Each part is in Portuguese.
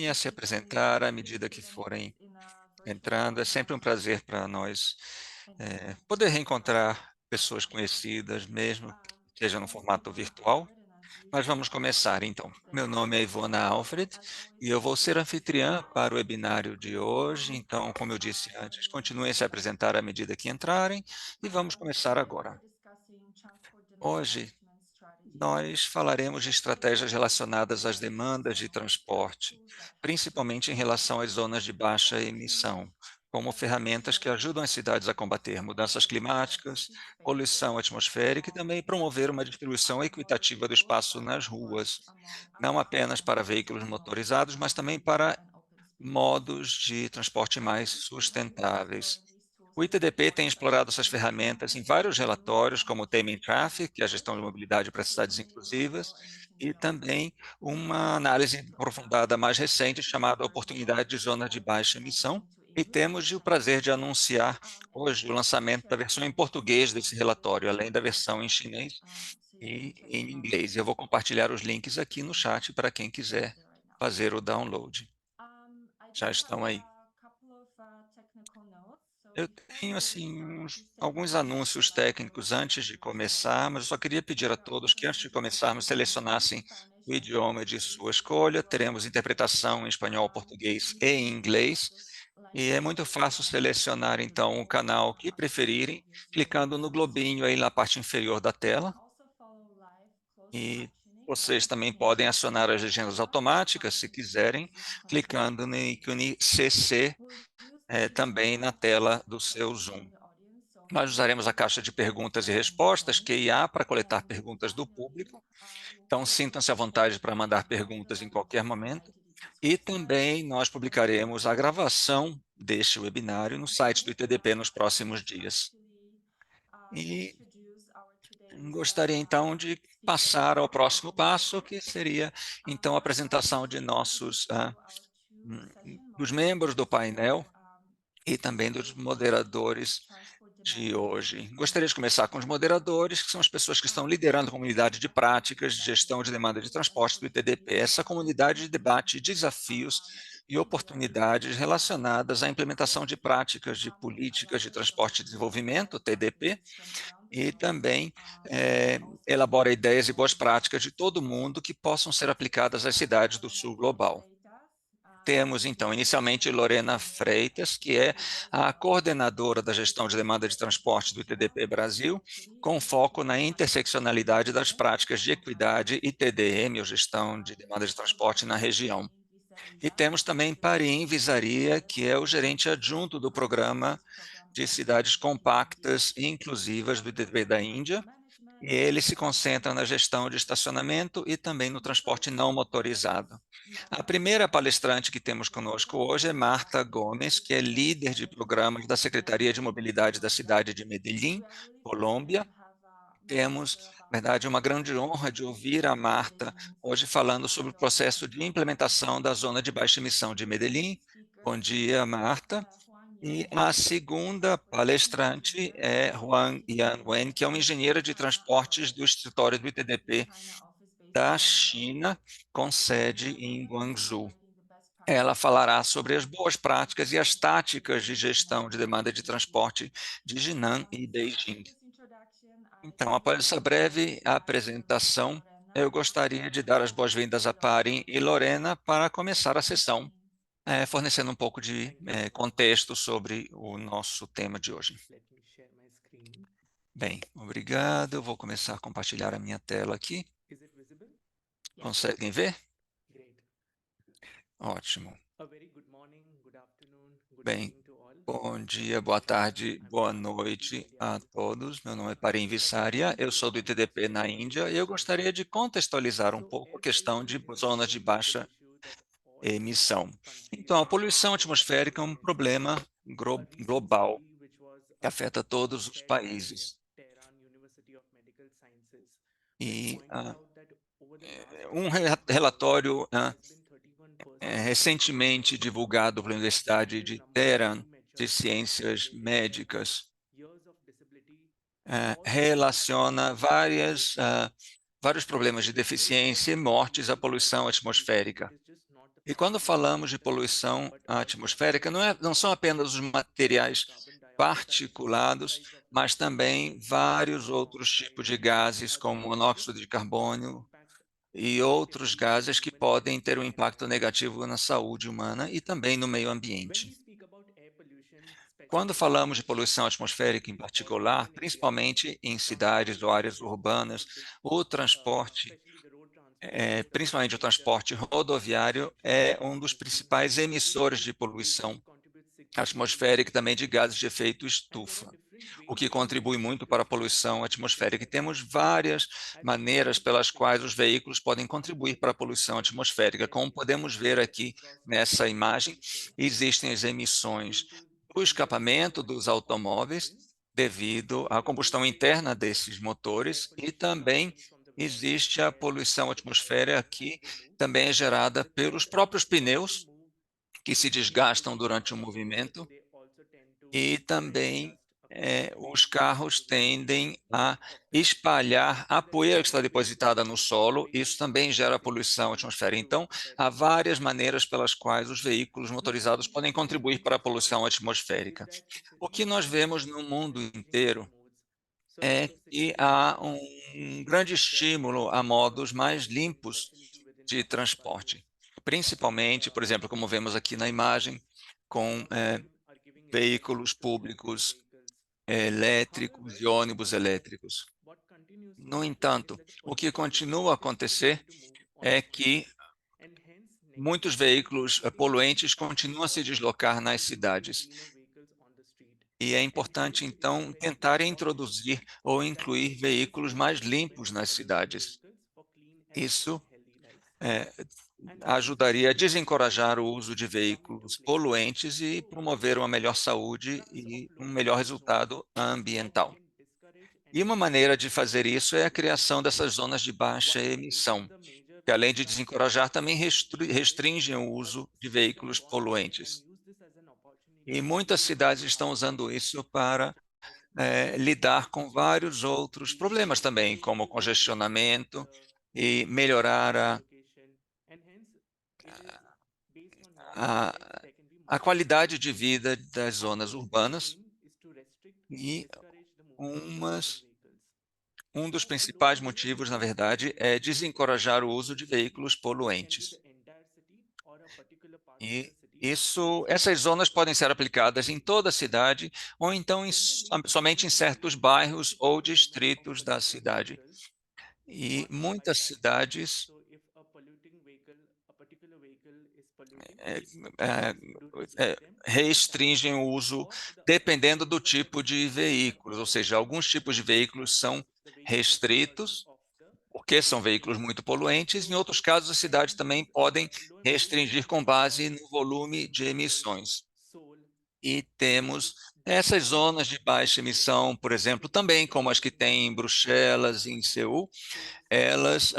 continuem a se apresentar à medida que forem entrando. É sempre um prazer para nós poder reencontrar pessoas conhecidas, mesmo que seja no formato virtual. Mas vamos começar então. Meu nome é Ivona Alfred e eu vou ser anfitriã para o webinário de hoje. Então, como eu disse antes, continuem a se apresentar à medida que entrarem e vamos começar agora. Hoje, nós falaremos de estratégias relacionadas às demandas de transporte, principalmente em relação às zonas de baixa emissão, como ferramentas que ajudam as cidades a combater mudanças climáticas, poluição atmosférica e também promover uma distribuição equitativa do espaço nas ruas, não apenas para veículos motorizados, mas também para modos de transporte mais sustentáveis. O ITDP tem explorado essas ferramentas em vários relatórios, como o Taming Traffic, que é a gestão de mobilidade para cidades inclusivas, e também uma análise aprofundada mais recente chamada Oportunidade de Zona de Baixa Emissão. E temos o prazer de anunciar hoje o lançamento da versão em português desse relatório, além da versão em chinês e em inglês. Eu vou compartilhar os links aqui no chat para quem quiser fazer o download. Já estão aí. Eu tenho assim alguns anúncios técnicos antes de começar, mas eu só queria pedir a todos que antes de começarmos selecionassem o idioma de sua escolha. Teremos interpretação em espanhol, português e em inglês. E é muito fácil selecionar então o canal que preferirem, clicando no globinho aí na parte inferior da tela. E vocês também podem acionar as legendas automáticas, se quiserem, clicando no ícone CC também na tela do seu Zoom. Nós usaremos a caixa de perguntas e respostas, QIA, para coletar perguntas do público. Então, sintam-se à vontade para mandar perguntas em qualquer momento. E também nós publicaremos a gravação deste webinário no site do ITDP nos próximos dias. E gostaria então de passar ao próximo passo, que seria então a apresentação de dos membros do painel e também dos moderadores de hoje. Gostaria de começar com os moderadores, que são as pessoas que estão liderando a comunidade de práticas de gestão de demanda de transporte do ITDP. Essa comunidade debate desafios e oportunidades relacionadas à implementação de práticas de políticas de transporte e desenvolvimento, TDP, e também elabora ideias e boas práticas de todo mundo que possam ser aplicadas às cidades do sul global. Temos, então, inicialmente Lorena Freitas, que é a coordenadora da gestão de demanda de transporte do ITDP Brasil, com foco na interseccionalidade das práticas de equidade e TDM, ou gestão de demanda de transporte na região. E temos também Parim Visaria, que é o gerente adjunto do programa de cidades compactas e inclusivas do ITDP da Índia, e ele se concentra na gestão de estacionamento e também no transporte não motorizado. A primeira palestrante que temos conosco hoje é Marta Gomes, que é líder de programas da Secretaria de Mobilidade da cidade de Medellín, Colômbia. Temos, na verdade, uma grande honra de ouvir a Marta hoje falando sobre o processo de implementação da zona de baixa emissão de Medellín. Bom dia, Marta. E a segunda palestrante é Huang Yanwen, que é uma engenheira de transportes do escritório do ITDP da China, com sede em Guangzhou. Ela falará sobre as boas práticas e as táticas de gestão de demanda de transporte de Jinan e Beijing. Então, após essa breve apresentação, eu gostaria de dar as boas-vindas a Parin e Lorena para começar a sessão, fornecendo um pouco de contexto sobre o nosso tema de hoje. Let me share my screen. Bem, obrigado. Eu vou começar a compartilhar a minha tela aqui. Is it visible? Conseguem ver? Great. Ótimo. A very good morning, good afternoon, good Bem, evening to all. bom dia, My boa name is Parin. tarde, I'm boa from noite India a based. todos. Meu nome é So Parim let me Vissaria, eu brief you sou do about ITDP zona na de Índia baixa e eu emissão. gostaria de contextualizar um So pouco a air questão de pollution is zonas a de global baixa issue that all emissão. countries Então, a are poluição facing atmosférica é um simultaneously. problema A recent global study which was que afeta todos os shared by países. Tehran University of Medical Sciences, that E pointed out that over the last um 10 years, relatório there has been 31% recentemente increase divulgado pela Universidade in de number of Tehran de premature deaths Ciências related to Médicas years of disability, also related relaciona to vários problemas de so it is deficiência e not mortes à only that poluição atmosférica. it is just not the E quando falamos de poluição atmosférica, não são apenas os materiais particulados, mas também vários outros tipos de gases, como monóxido de carbono e outros gases que podem ter um impacto negativo na saúde humana e também no meio ambiente. Quando falamos de poluição atmosférica em particular, principalmente em cidades ou áreas urbanas, o transporte, principalmente o transporte rodoviário, é um dos principais emissores de poluição atmosférica e também de gases de efeito estufa, o que contribui muito para a poluição atmosférica. E temos várias maneiras pelas quais os veículos podem contribuir para a poluição atmosférica. Como podemos ver aqui nessa imagem, existem as emissões do escapamento dos automóveis devido à combustão interna desses motores e também existe a poluição atmosférica que também é gerada pelos próprios pneus que se desgastam durante o movimento e também os carros tendem a espalhar a poeira que está depositada no solo, isso também gera poluição atmosférica. Então, há várias maneiras pelas quais os veículos motorizados podem contribuir para a poluição atmosférica. O que nós vemos no mundo inteiro é que há um grande estímulo a modos mais limpos de transporte, principalmente, por exemplo, como vemos aqui na imagem, com veículos públicos elétricos e ônibus elétricos. No entanto, o que continua a acontecer é que muitos veículos poluentes continuam a se deslocar nas cidades. E é importante, então, tentar introduzir ou incluir veículos mais limpos nas cidades. Isso eh, ajudaria a desencorajar o uso de veículos poluentes e promover uma melhor saúde e um melhor resultado ambiental. E uma maneira de fazer isso é a criação dessas zonas de baixa emissão, que além de desencorajar, também restringem o uso de veículos poluentes. E muitas cidades estão usando isso para lidar com vários outros problemas também, como congestionamento e melhorar a, a qualidade de vida das zonas urbanas e umas um dos principais motivos, na verdade, é desencorajar o uso de veículos poluentes. E essas zonas podem ser aplicadas em toda a cidade ou então somente em certos bairros ou distritos da cidade. E muitas cidades eh, eh, restringem o uso dependendo do tipo de veículos, ou seja, alguns tipos de veículos são restritos porque são veículos muito poluentes. Em outros casos, as cidades também podem restringir com base no volume de emissões. E temos essas zonas de baixa emissão, por exemplo, também como as que tem em Bruxelas e em Seul, elas,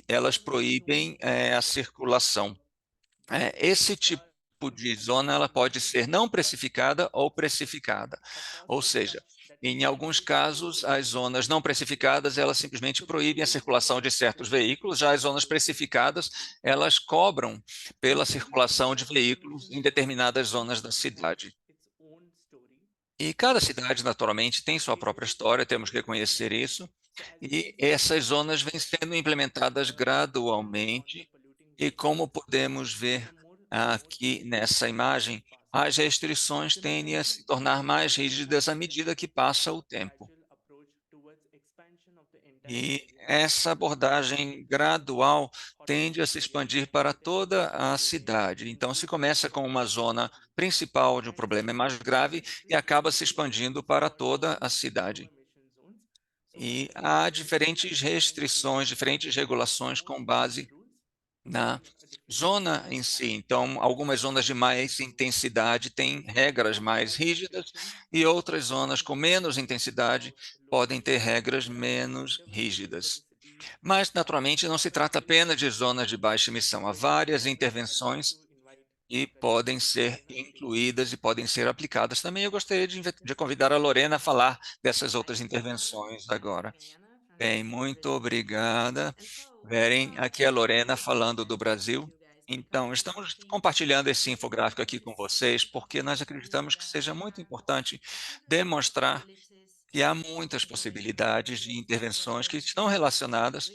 elas proíbem a circulação. Esse tipo de zona ela pode ser não precificada ou precificada, ou seja, em alguns casos, as zonas não precificadas, elas simplesmente proíbem a circulação de certos veículos, já as zonas precificadas, elas cobram pela circulação de veículos em determinadas zonas da cidade. E cada cidade, naturalmente, tem sua própria história, temos que reconhecer isso, e essas zonas vêm sendo implementadas gradualmente, e como podemos ver aqui nessa imagem, as restrições tendem a se tornar mais rígidas à medida que passa o tempo. E essa abordagem gradual tende a se expandir para toda a cidade. Então, se começa com uma zona principal onde o problema é mais grave e acaba se expandindo para toda a cidade. E há diferentes restrições, diferentes regulações com base na zona em si. Então, algumas zonas de mais intensidade têm regras mais rígidas e outras zonas com menos intensidade podem ter regras menos rígidas. Mas, naturalmente, não se trata apenas de zonas de baixa emissão. Há várias intervenções que podem ser incluídas e podem ser aplicadas. Também eu gostaria de convidar a Lorena a falar dessas outras intervenções agora. Bem, muito obrigada. Verem, aqui é a Lorena falando do Brasil. Então, estamos compartilhando esse infográfico aqui com vocês, porque nós acreditamos que seja muito importante demonstrar que há muitas possibilidades de intervenções que estão relacionadas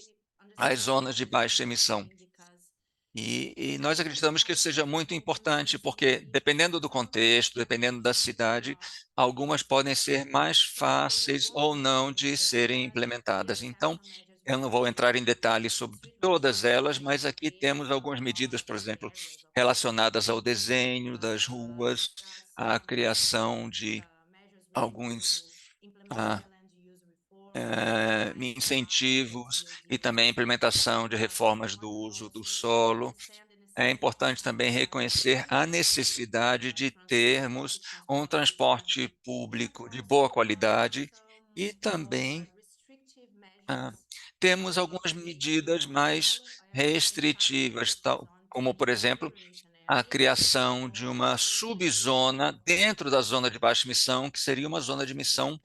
às zonas de baixa emissão. E nós acreditamos que isso seja muito importante, porque dependendo do contexto, dependendo da cidade, algumas podem ser mais fáceis ou não de serem implementadas. Então, eu não vou entrar em detalhes sobre todas elas, mas aqui temos algumas medidas, por exemplo, relacionadas ao desenho das ruas, à criação de alguns ah, incentivos e também a implementação de reformas do uso do solo. É importante também reconhecer a necessidade de termos um transporte público de boa qualidade e também ah, temos algumas medidas mais restritivas, tal como, por exemplo, a criação de uma subzona dentro da zona de baixa emissão, que seria uma zona de emissão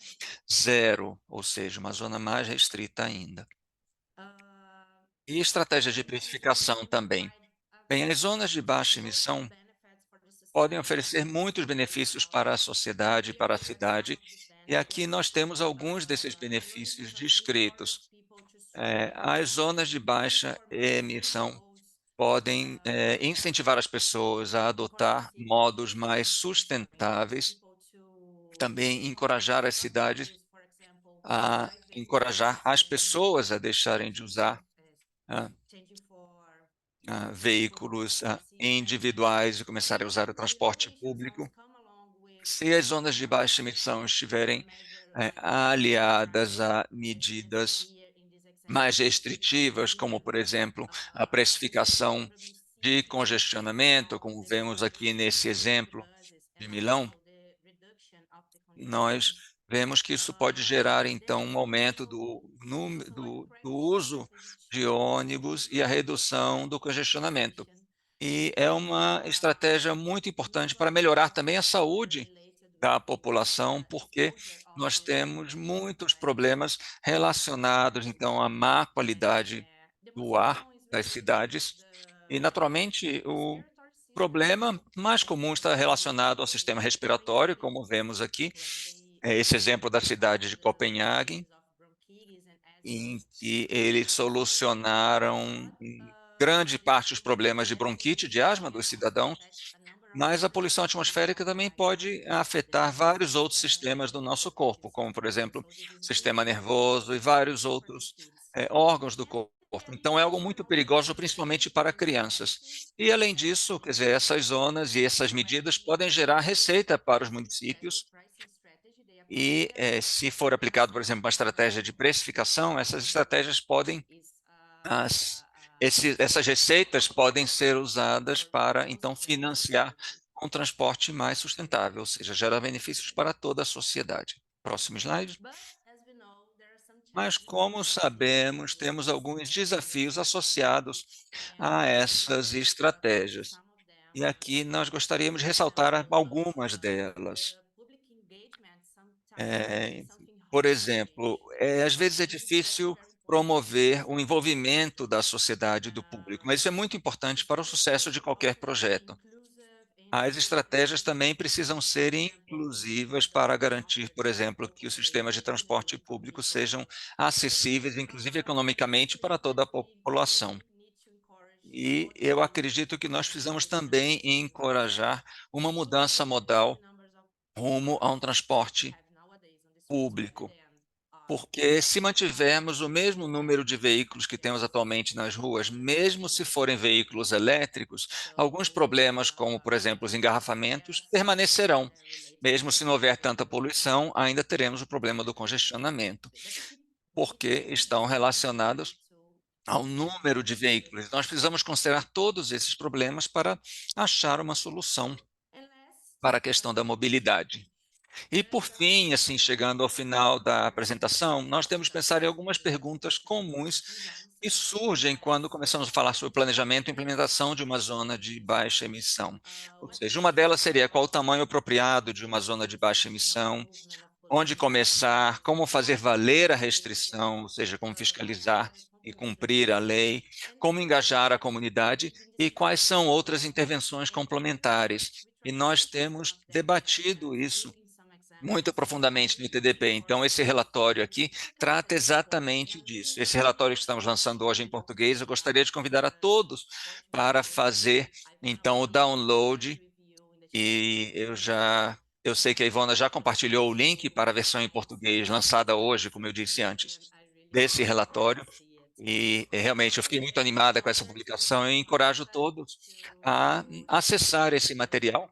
zero, ou seja, uma zona mais restrita ainda. E estratégias de precificação também. Bem, as zonas de baixa emissão podem oferecer muitos benefícios para a sociedade e para a cidade, e aqui nós temos alguns desses benefícios descritos. As zonas de baixa emissão podem incentivar as pessoas a adotar modos mais sustentáveis, também encorajar as cidades a encorajar as pessoas a deixarem de usar ah, veículos individuais e começarem a usar o transporte público. Se as zonas de baixa emissão estiverem aliadas a medidas mais restritivas, como, por exemplo, a precificação de congestionamento, como vemos aqui nesse exemplo de Milão, nós vemos que isso pode gerar, então, um aumento do uso de ônibus e a redução do congestionamento. E é uma estratégia muito importante para melhorar também a saúde da população, porque nós temos muitos problemas relacionados, então, à má qualidade do ar das cidades. E, naturalmente, o problema mais comum está relacionado ao sistema respiratório, como vemos aqui, esse exemplo da cidade de Copenhague, em que eles solucionaram em grande parte os problemas de bronquite, de asma dos cidadãos, mas a poluição atmosférica também pode afetar vários outros sistemas do nosso corpo, como, por exemplo, o sistema nervoso e vários outros órgãos do corpo. Então, é algo muito perigoso, principalmente para crianças. E, além disso, quer dizer, essas zonas e essas medidas podem gerar receita para os municípios e, se for aplicado, por exemplo, uma estratégia de precificação, essas estratégias podem as essas receitas podem ser usadas para, então, financiar um transporte mais sustentável, ou seja, gerar benefícios para toda a sociedade. Próximo slide. Mas, como sabemos, temos alguns desafios associados a essas estratégias. E aqui nós gostaríamos de ressaltar algumas delas. Eh, por exemplo, às vezes é difícil promover o envolvimento da sociedade e do público, mas isso é muito importante para o sucesso de qualquer projeto. As estratégias também precisam ser inclusivas para garantir, por exemplo, que os sistemas de transporte público sejam acessíveis, inclusive economicamente, para toda a população. E eu acredito que nós precisamos também encorajar uma mudança modal rumo a um transporte público. Porque se mantivermos o mesmo número de veículos que temos atualmente nas ruas, mesmo se forem veículos elétricos, alguns problemas, como, por exemplo, os engarrafamentos, permanecerão. Mesmo se não houver tanta poluição, ainda teremos o problema do congestionamento, porque estão relacionados ao número de veículos. Nós precisamos considerar todos esses problemas para achar uma solução para a questão da mobilidade. E por fim, assim, chegando ao final da apresentação, nós temos que pensar em algumas perguntas comuns que surgem quando começamos a falar sobre planejamento e implementação de uma zona de baixa emissão. Ou seja, uma delas seria qual o tamanho apropriado de uma zona de baixa emissão, onde começar, como fazer valer a restrição, ou seja, como fiscalizar e cumprir a lei, como engajar a comunidade e quais são outras intervenções complementares. E nós temos debatido isso muito profundamente no ITDP. Então, esse relatório aqui trata exatamente disso. Esse relatório que estamos lançando hoje em português, eu gostaria de convidar a todos para fazer, então, o download. E eu sei que a Ivona já compartilhou o link para a versão em português lançada hoje, como eu disse antes, desse relatório. E realmente eu fiquei muito animada com essa publicação e encorajo todos a acessar esse material.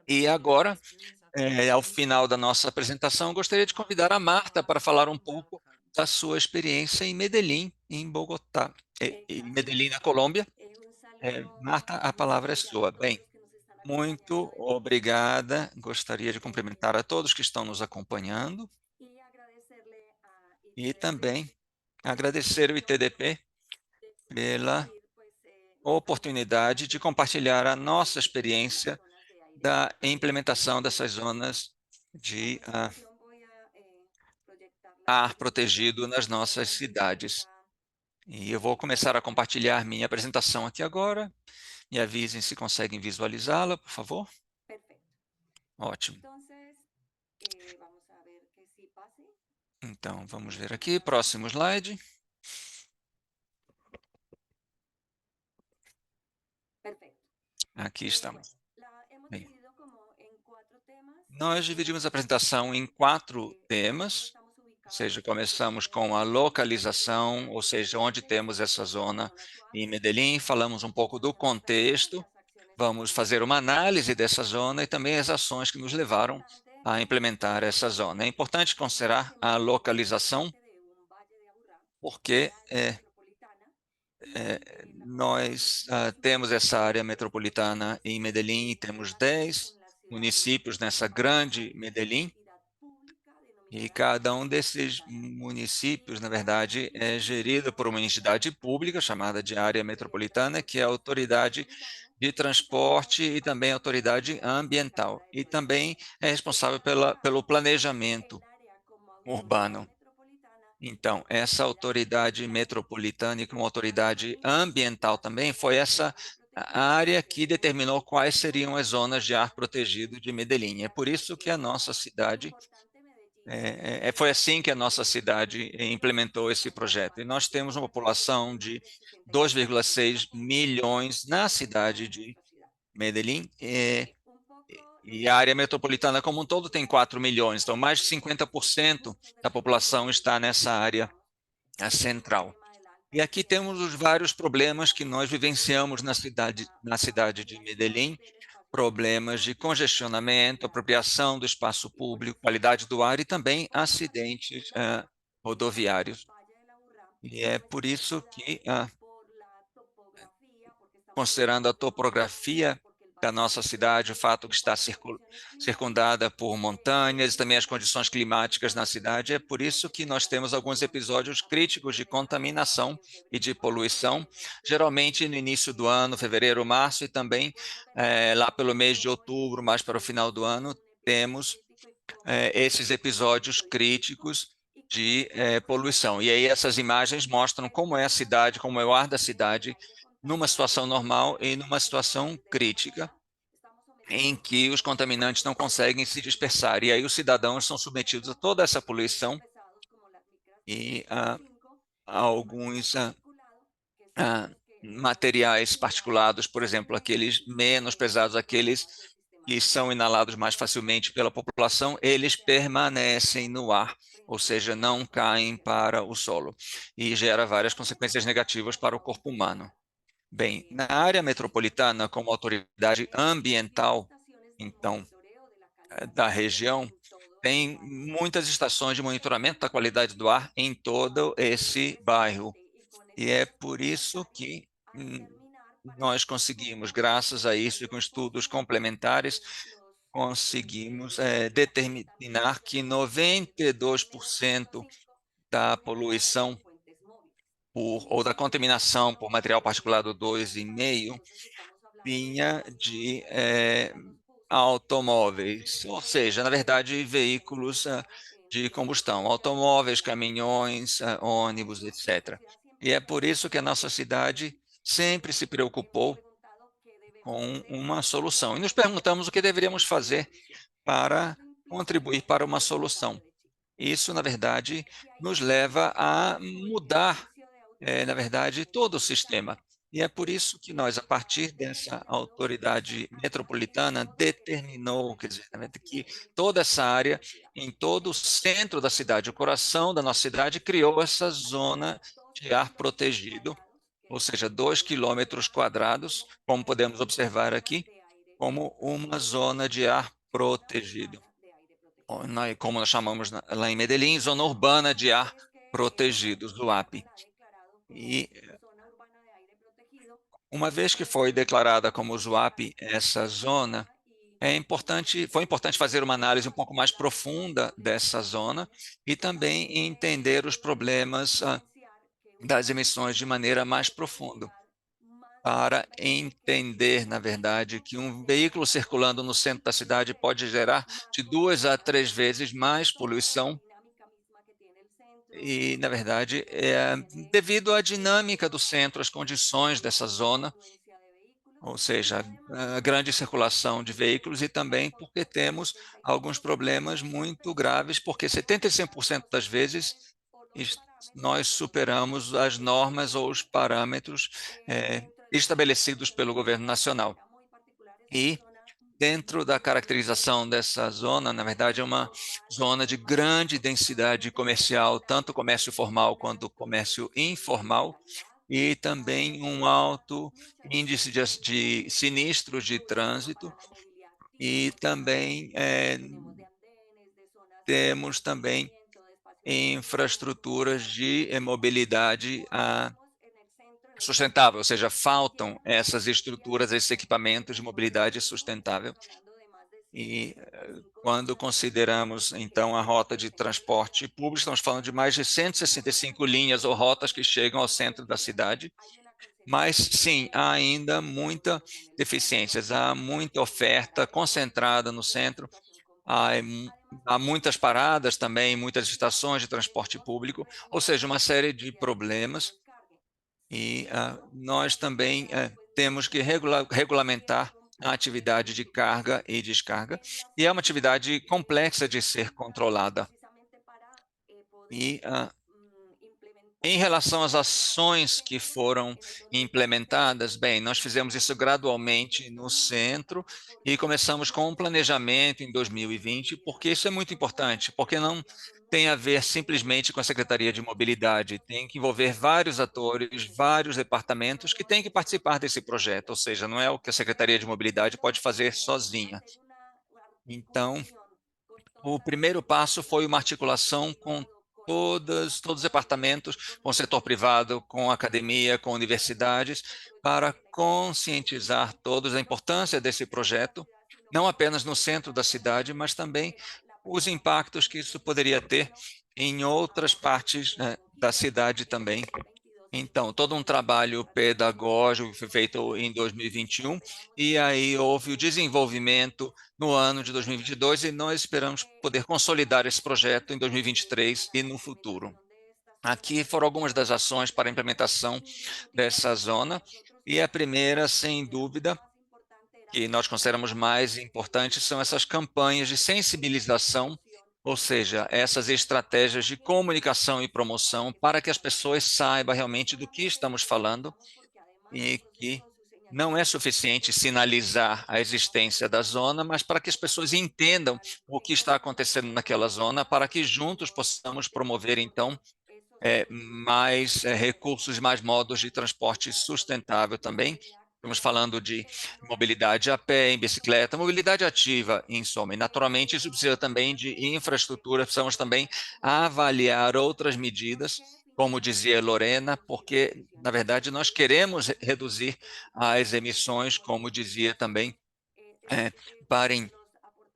E agora, ao final da nossa apresentação, gostaria de convidar a Marta para falar um pouco da sua experiência em Medellín, em Bogotá, em Medellín, na Colômbia. Marta, a palavra é sua. Bem, muito obrigada. Gostaria de cumprimentar a todos que estão nos acompanhando e também agradecer o ITDP pela oportunidade de compartilhar a nossa experiência da implementação dessas zonas de ar protegido nas nossas cidades. E eu vou começar a compartilhar minha apresentação aqui agora. Me avisem se conseguem visualizá-la, por favor. Ótimo. Então, vamos ver aqui, próximo slide. Aqui estamos. Bem, nós dividimos a apresentação em 4 temas, ou seja, começamos com a localização, ou seja, onde temos essa zona em Medellín, falamos um pouco do contexto, vamos fazer uma análise dessa zona e também as ações que nos levaram a implementar essa zona. É importante considerar a localização, porque nós temos essa área metropolitana em Medellín, temos 10 municípios nessa grande Medellín, e cada um desses municípios, na verdade, é gerido por uma entidade pública chamada de área metropolitana, que é a autoridade de transporte e também a autoridade ambiental, e também é responsável pelo planejamento urbano. Então, essa autoridade metropolitana e como autoridade ambiental também foi essa área que determinou quais seriam as zonas de ar protegido de Medellín. É por isso que a nossa cidade, foi assim que a nossa cidade implementou esse projeto. E nós temos uma população de 2,6 milhões na cidade de Medellín, e a área metropolitana como um todo tem 4 milhões, então mais de 50% da população está nessa área central. E aqui temos os vários problemas que nós vivenciamos na cidade de Medellín, problemas de congestionamento, apropriação do espaço público, qualidade do ar e também acidentes rodoviários. E é por isso que, considerando a topografia da nossa cidade, o fato que está circundada por montanhas, e também as condições climáticas na cidade, é por isso que nós temos alguns episódios críticos de contaminação e de poluição, geralmente no início do ano, fevereiro, março, e também lá pelo mês de outubro, mais para o final do ano, temos esses episódios críticos de poluição. E aí essas imagens mostram como é a cidade, como é o ar da cidade, numa situação normal e numa situação crítica, em que os contaminantes não conseguem se dispersar. E aí os cidadãos são submetidos a toda essa poluição e a alguns materiais particulados, por exemplo, aqueles menos pesados, aqueles que são inalados mais facilmente pela população, eles permanecem no ar, ou seja, não caem para o solo, e gera várias consequências negativas para o corpo humano. Bem, na área metropolitana, como autoridade ambiental, então, da região, tem muitas estações de monitoramento da qualidade do ar em todo esse bairro. E é por isso que nós conseguimos, graças a isso e com estudos complementares, conseguimos determinar que 92% da poluição ou da contaminação por material particulado 2,5 vinha de automóveis, ou seja, na verdade, veículos de combustão, automóveis, caminhões, ônibus, etc. E é por isso que a nossa cidade sempre se preocupou com uma solução. E nos perguntamos o que deveríamos fazer para contribuir para uma solução. Isso, na verdade, nos leva a mudar, na verdade, todo o sistema. E é por isso que nós, a partir dessa autoridade metropolitana, determinou, quer dizer, na verdade, que toda essa área, em todo o centro da cidade, o coração da nossa cidade, criou essa zona de ar protegido, ou seja, 2 km², como podemos observar aqui, como uma zona de ar protegido, como nós chamamos lá em Medellín, zona urbana de ar protegido, ZUAP. E uma vez que foi declarada como ZUAP essa zona, foi importante fazer uma análise um pouco mais profunda dessa zona e também entender os problemas das emissões de maneira mais profunda, para entender, na verdade, que um veículo circulando no centro da cidade pode gerar de 2 a 3 vezes mais poluição e, na verdade, devido à dinâmica do centro, às condições dessa zona, ou seja, a grande circulação de veículos e também porque temos alguns problemas muito graves, porque 75% das vezes es- nós superamos as normas ou os parâmetros estabelecidos pelo governo nacional. E dentro da caracterização dessa zona, na verdade, é uma zona de grande densidade comercial, tanto comércio formal quanto comércio informal, e também um alto índice de sinistros de trânsito, e também temos também infraestruturas de mobilidade sustentável, ou seja, faltam essas estruturas, esses equipamentos de mobilidade sustentável. E quando consideramos, então, a rota de transporte público, estamos falando de mais de 165 linhas ou rotas que chegam ao centro da cidade, mas sim, há ainda muita deficiências, há muita oferta concentrada no centro, há muitas paradas também, muitas estações de transporte público, ou seja, uma série de problemas e nós também temos que regulamentar a atividade de carga e descarga, e é uma atividade complexa de ser controlada. E em relação às ações que foram implementadas, bem, nós fizemos isso gradualmente no centro e começamos com um planejamento em 2020, porque isso é muito importante, porque não tem a ver simplesmente com a Secretaria de Mobilidade, tem que envolver vários atores, vários departamentos que têm que participar desse projeto, ou seja, não é o que a Secretaria de Mobilidade pode fazer sozinha. Então, o primeiro passo foi uma articulação com todos os departamentos, com o setor privado, com a academia, com universidades, para conscientizar todos da importância desse projeto, não apenas no centro da cidade, mas também os impactos que isso poderia ter em outras partes, da cidade também. Então, todo um trabalho pedagógico foi feito em 2021, e aí houve o desenvolvimento no ano de 2022, e nós esperamos poder consolidar esse projeto em 2023 e no futuro. Aqui foram algumas das ações para a implementação dessa zona, e a primeira, sem dúvida, que nós consideramos mais importantes, são essas campanhas de sensibilização, ou seja, essas estratégias de comunicação e promoção para que as pessoas saibam realmente do que estamos falando e que não é suficiente sinalizar a existência da zona, mas para que as pessoas entendam o que está acontecendo naquela zona, para que juntos possamos promover, então, mais recursos, mais modos de transporte sustentável também. Estamos falando de mobilidade a pé, em bicicleta, mobilidade ativa, em soma. E, naturalmente, isso precisa também de infraestrutura, precisamos também avaliar outras medidas, como dizia Lorena, porque, na verdade, nós queremos reduzir as emissões, como dizia também, é, parem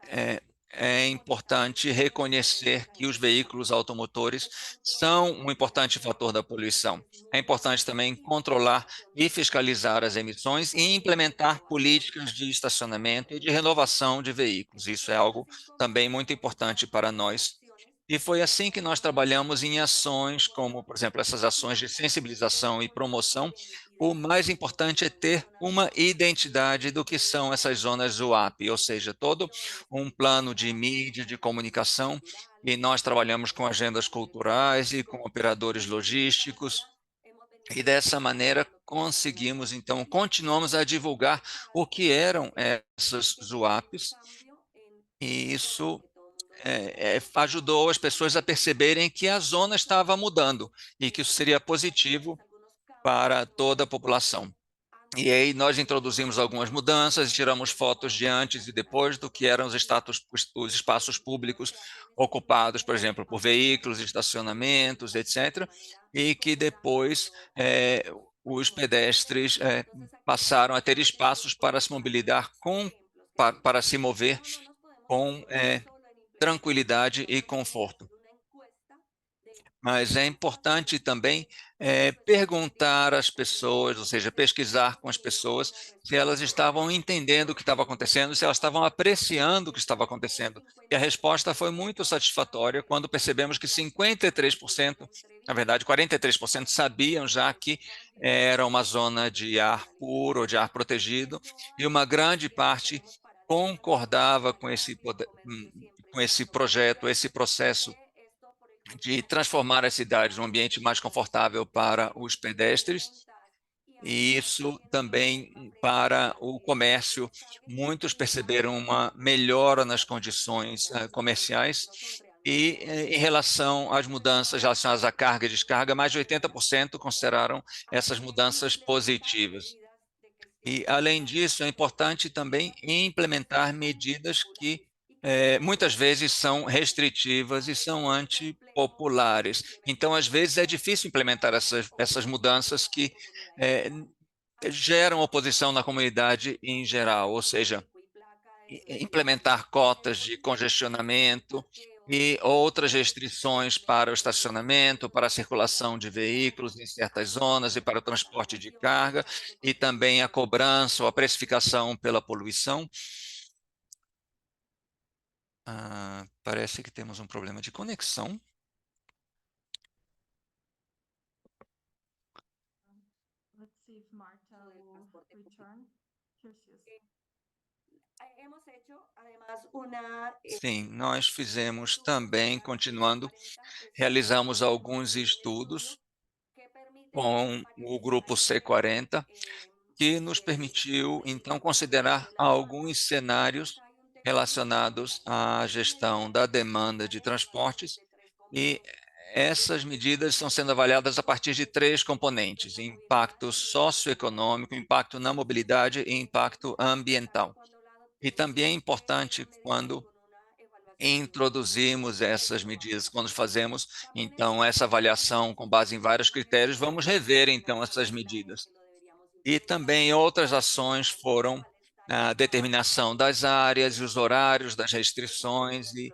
é, é importante reconhecer que os veículos automotores são um importante fator da poluição. É importante também controlar e fiscalizar as emissões e implementar políticas de estacionamento e de renovação de veículos. Isso é algo também muito importante para nós. E foi assim que nós trabalhamos em ações como, por exemplo, essas ações de sensibilização e promoção. O mais importante é ter uma identidade do que são essas zonas UAP, ou seja, todo um plano de mídia, de comunicação, e nós trabalhamos com agendas culturais e com operadores logísticos, e dessa maneira conseguimos, então, continuamos a divulgar o que eram essas ZUAPs, e isso ajudou as pessoas a perceberem que a zona estava mudando e que isso seria positivo para toda a população. E aí nós introduzimos algumas mudanças, tiramos fotos de antes e depois do que eram os espaços públicos ocupados, por exemplo, por veículos, estacionamentos, etc., e que depois os pedestres passaram a ter espaços para se mobilizar para se mover com tranquilidade e conforto. Mas é importante também perguntar às pessoas, ou seja, pesquisar com as pessoas se elas estavam entendendo o que estava acontecendo, se elas estavam apreciando o que estava acontecendo. E a resposta foi muito satisfatória quando percebemos que 53%, na verdade 43%, sabiam já que era uma zona de ar puro, de ar protegido, e uma grande parte concordava com esse projeto, esse processo de transformar as cidades num ambiente mais confortável para os pedestres, e isso também para o comércio. Muitos perceberam uma melhora nas condições comerciais, e em relação às mudanças relacionadas à carga e descarga, mais de 80% consideraram essas mudanças positivas. E, além disso, é importante também implementar medidas que muitas vezes são restritivas e são antipopulares. Então, às vezes, é difícil implementar essas mudanças que geram oposição na comunidade em geral, ou seja, implementar cotas de congestionamento e outras restrições para o estacionamento, para a circulação de veículos em certas zonas e para o transporte de carga, e também a cobrança ou a precificação pela poluição. Parece que temos um problema de conexão. Let's see if Marta will return. Here she is. Sim, nós fizemos também, continuando, realizamos alguns estudos com o grupo C40, que nos permitiu, então, considerar alguns cenários relacionados à gestão da demanda de transportes, e essas medidas estão sendo avaliadas a partir de três componentes: impacto socioeconômico, impacto na mobilidade e impacto ambiental. E também é importante quando introduzimos essas medidas, quando fazemos, então, essa avaliação com base em vários critérios, vamos rever, então, essas medidas. E também outras ações foram a determinação das áreas e os horários das restrições, e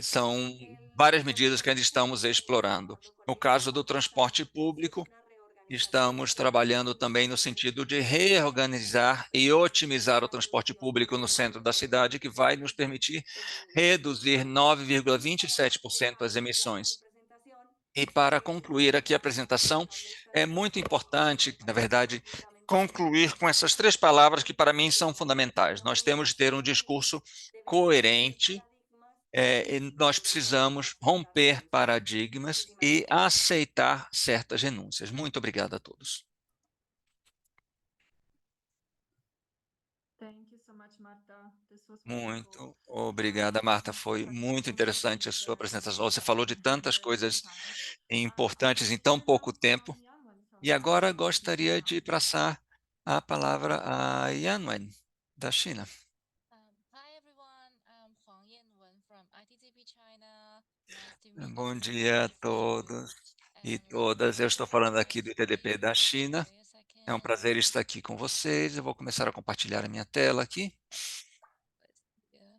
são várias medidas que ainda estamos explorando. No caso do transporte público, estamos trabalhando também no sentido de reorganizar e otimizar o transporte público no centro da cidade, que vai nos permitir reduzir 9,27% as emissões. E para concluir aqui a apresentação, é muito importante, na verdade, concluir com essas três palavras que para mim são fundamentais. Nós temos de ter um discurso coerente, e nós precisamos romper paradigmas e aceitar certas renúncias. Muito obrigado a todos. Thank you so much, Marta. This was wonderful. Muito obrigada, Marta. Foi muito interessante a sua apresentação. Você falou de tantas coisas importantes em tão pouco tempo. E agora gostaria de passar a palavra a Yanwen, da China. Hi everyone, I'm Huang Yanwen from ITTP China. Nice to meet Bom you. dia a todos e todas. Eu estou falando aqui do ITDP da China. É um prazer estar aqui com vocês. Eu vou começar a compartilhar a minha tela aqui. Yeah.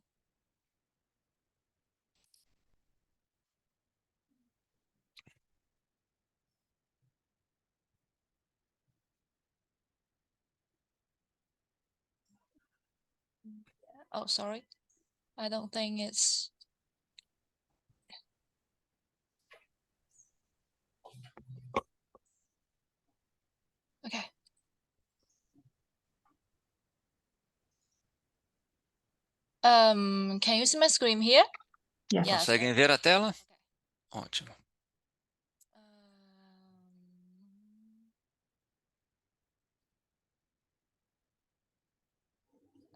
Oh, sorry. I don't think it's Can you see my screen here? Yes. Yes. Conseguem ver a tela? Okay. Ótimo.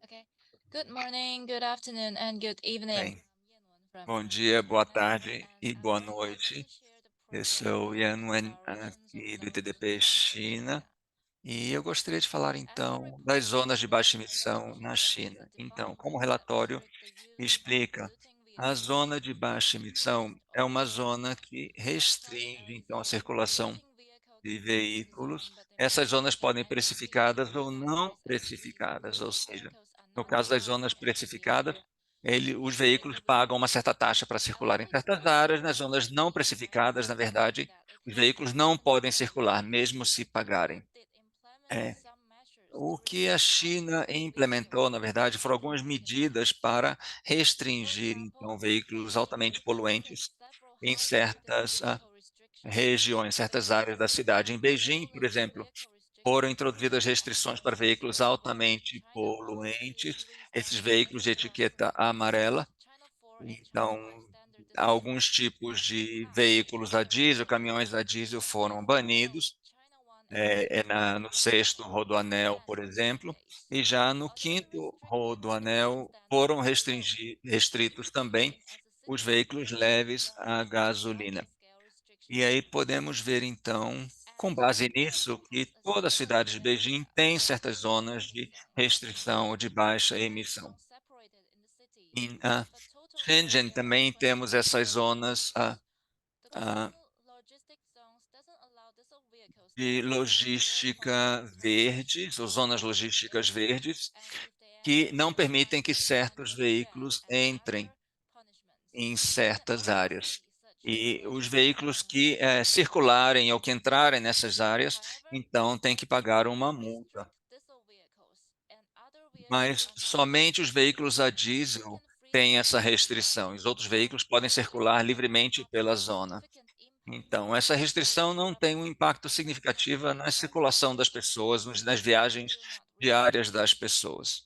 Okay. Good morning, good afternoon, and good evening. Bem, bom dia, boa tarde e boa noite. Eu sou Yan Wen, aqui do ITDP China, e eu gostaria de falar então das zonas de baixa emissão na China. Então, como o relatório explica, a zona de baixa emissão é uma zona que restringe então a circulação de veículos. Essas zonas podem ser precificadas ou não precificadas, ou seja, no caso das zonas precificadas, os veículos pagam uma certa taxa para circular em certas áreas. Nas zonas não precificadas, na verdade, os veículos não podem circular, mesmo se pagarem. O que a China implementou, na verdade, foram algumas medidas para restringir, então, veículos altamente poluentes em certas regiões, certas áreas da cidade. Em Beijing, por exemplo, foram introduzidas restrições para veículos altamente poluentes, esses veículos de etiqueta amarela. Então, alguns tipos de veículos a diesel, caminhões a diesel foram banidos, no sexto rodoanel, por exemplo, e já no quinto rodoanel foram restritos também os veículos leves a gasolina. E aí podemos ver, então, com base nisso, que toda a cidade de Beijing tem certas zonas de restrição ou de baixa emissão. Em Shenzhen também temos essas zonas de logística verdes, ou zonas logísticas verdes, que não permitem que certos veículos entrem em certas áreas. E os veículos que circularem ou que entrarem nessas áreas, então têm que pagar uma multa. Mas somente os veículos a diesel têm essa restrição. Os outros veículos podem circular livremente pela zona. Então, essa restrição não tem um impacto significativo na circulação das pessoas, nas viagens diárias das pessoas.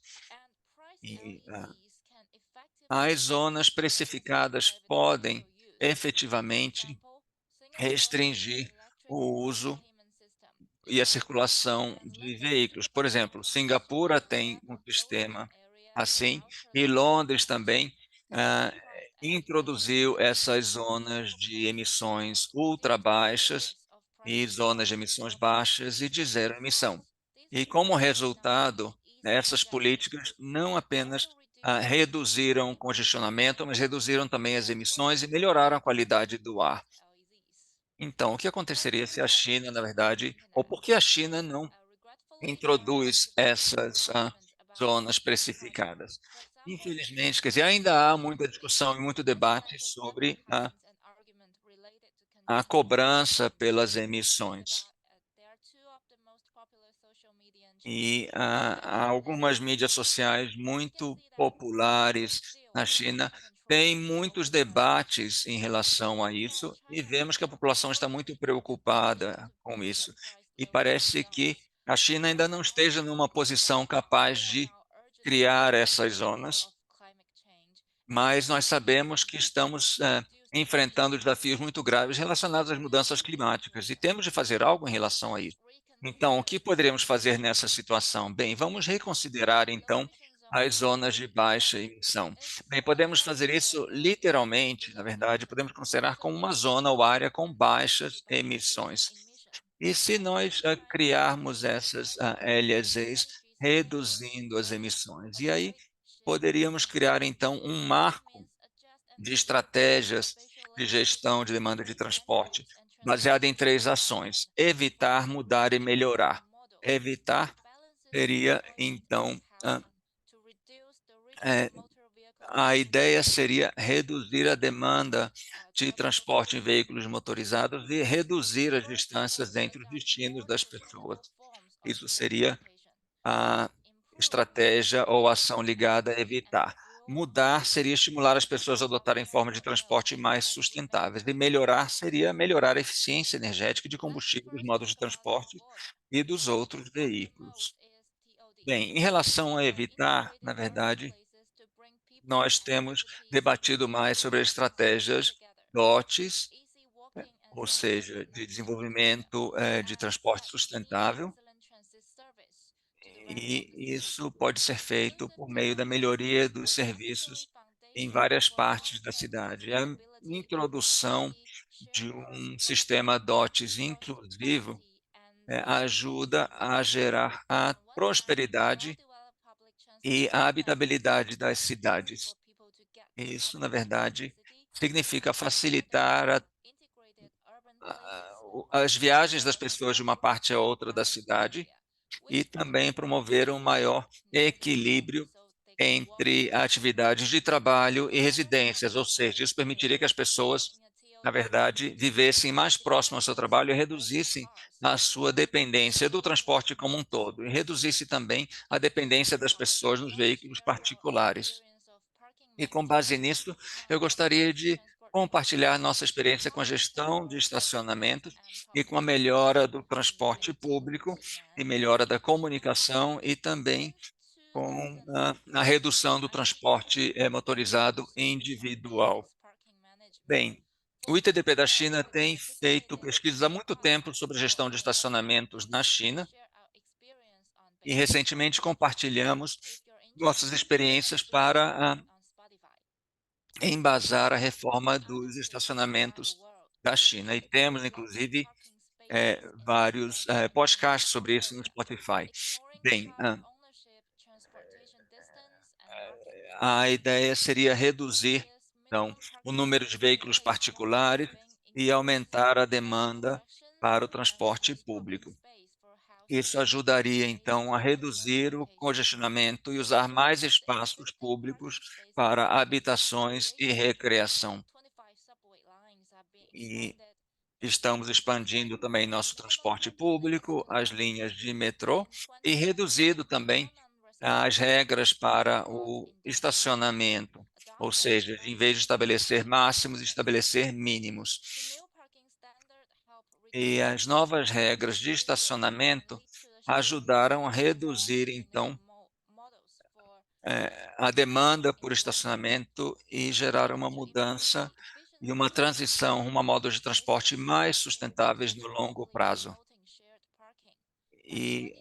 E, as zonas precificadas podem efetivamente restringir o uso e a circulação de veículos. Por exemplo, Singapura tem um sistema assim, e Londres também introduziu essas zonas de emissões ultra baixas e zonas de emissões baixas e de zero emissão. E como resultado, essas políticas não apenas reduziram o congestionamento, mas reduziram também as emissões e melhoraram a qualidade do ar. Então, o que aconteceria se a China, na verdade, ou por que a China não introduz essas zonas precificadas? Infelizmente, quer dizer, ainda há muita discussão e muito debate sobre a cobrança pelas emissões. E há algumas mídias sociais muito populares na China têm muitos debates em relação a isso e vemos que a população está muito preocupada com isso. E parece que a China ainda não esteja numa posição capaz de criar essas zonas, mas nós sabemos que estamos enfrentando desafios muito graves relacionados às mudanças climáticas e temos de fazer algo em relação a isso. Então, o que poderíamos fazer nessa situação? Bem, vamos reconsiderar, então, as zonas de baixa emissão. Bem, podemos fazer isso literalmente, na verdade, podemos considerar como uma zona ou área com baixas emissões. E se nós criarmos essas LSAs, reduzindo as emissões, e aí poderíamos criar, então, um marco de estratégias de gestão de demanda de transporte, baseada em 3 ações: evitar, mudar e melhorar. Evitar seria, então, a ideia seria reduzir a demanda de transporte em veículos motorizados e reduzir as distâncias entre os destinos das pessoas. Isso seria a estratégia ou ação ligada a evitar. Mudar seria estimular as pessoas a adotarem formas de transporte mais sustentáveis. E melhorar seria melhorar a eficiência energética de combustível dos modos de transporte e dos outros veículos. Bem, em relação a evitar, na verdade, nós temos debatido mais sobre as estratégias DOTs, ou seja, de desenvolvimento de transporte sustentável, e isso pode ser feito por meio da melhoria dos serviços em várias partes da cidade. A introdução de um sistema DOTs inclusivo ajuda a gerar a prosperidade e a habitabilidade das cidades. Isso, na verdade, significa facilitar as viagens das pessoas de uma parte a outra da cidade e também promover um maior equilíbrio entre atividades de trabalho e residências, ou seja, isso permitiria que as pessoas, na verdade, vivessem mais próximo ao seu trabalho e reduzissem a sua dependência do transporte como um todo, e reduzisse também a dependência das pessoas nos veículos particulares. E com base nisso, eu gostaria de compartilhar nossa experiência com a gestão de estacionamentos e com a melhora do transporte público e melhora da comunicação e também com a redução do transporte motorizado individual. Bem, o ITDP da China tem feito pesquisas há muito tempo sobre gestão de estacionamentos na China e recentemente compartilhamos nossas experiências para embasar a reforma dos estacionamentos da China. E temos, inclusive, vários podcasts sobre isso no Spotify. Bem, a ideia seria reduzir, então, o número de veículos particulares e aumentar a demanda para o transporte público. Isso ajudaria, então, a reduzir o congestionamento e usar mais espaços públicos para habitações e recreação. E estamos expandindo também nosso transporte público, as linhas de metrô e reduzindo também as regras para o estacionamento, ou seja, em vez de estabelecer máximos, estabelecer mínimos. E as novas regras de estacionamento ajudaram a reduzir, então, a demanda por estacionamento e gerar uma mudança e uma transição rumo a modos de transporte mais sustentáveis no longo prazo. E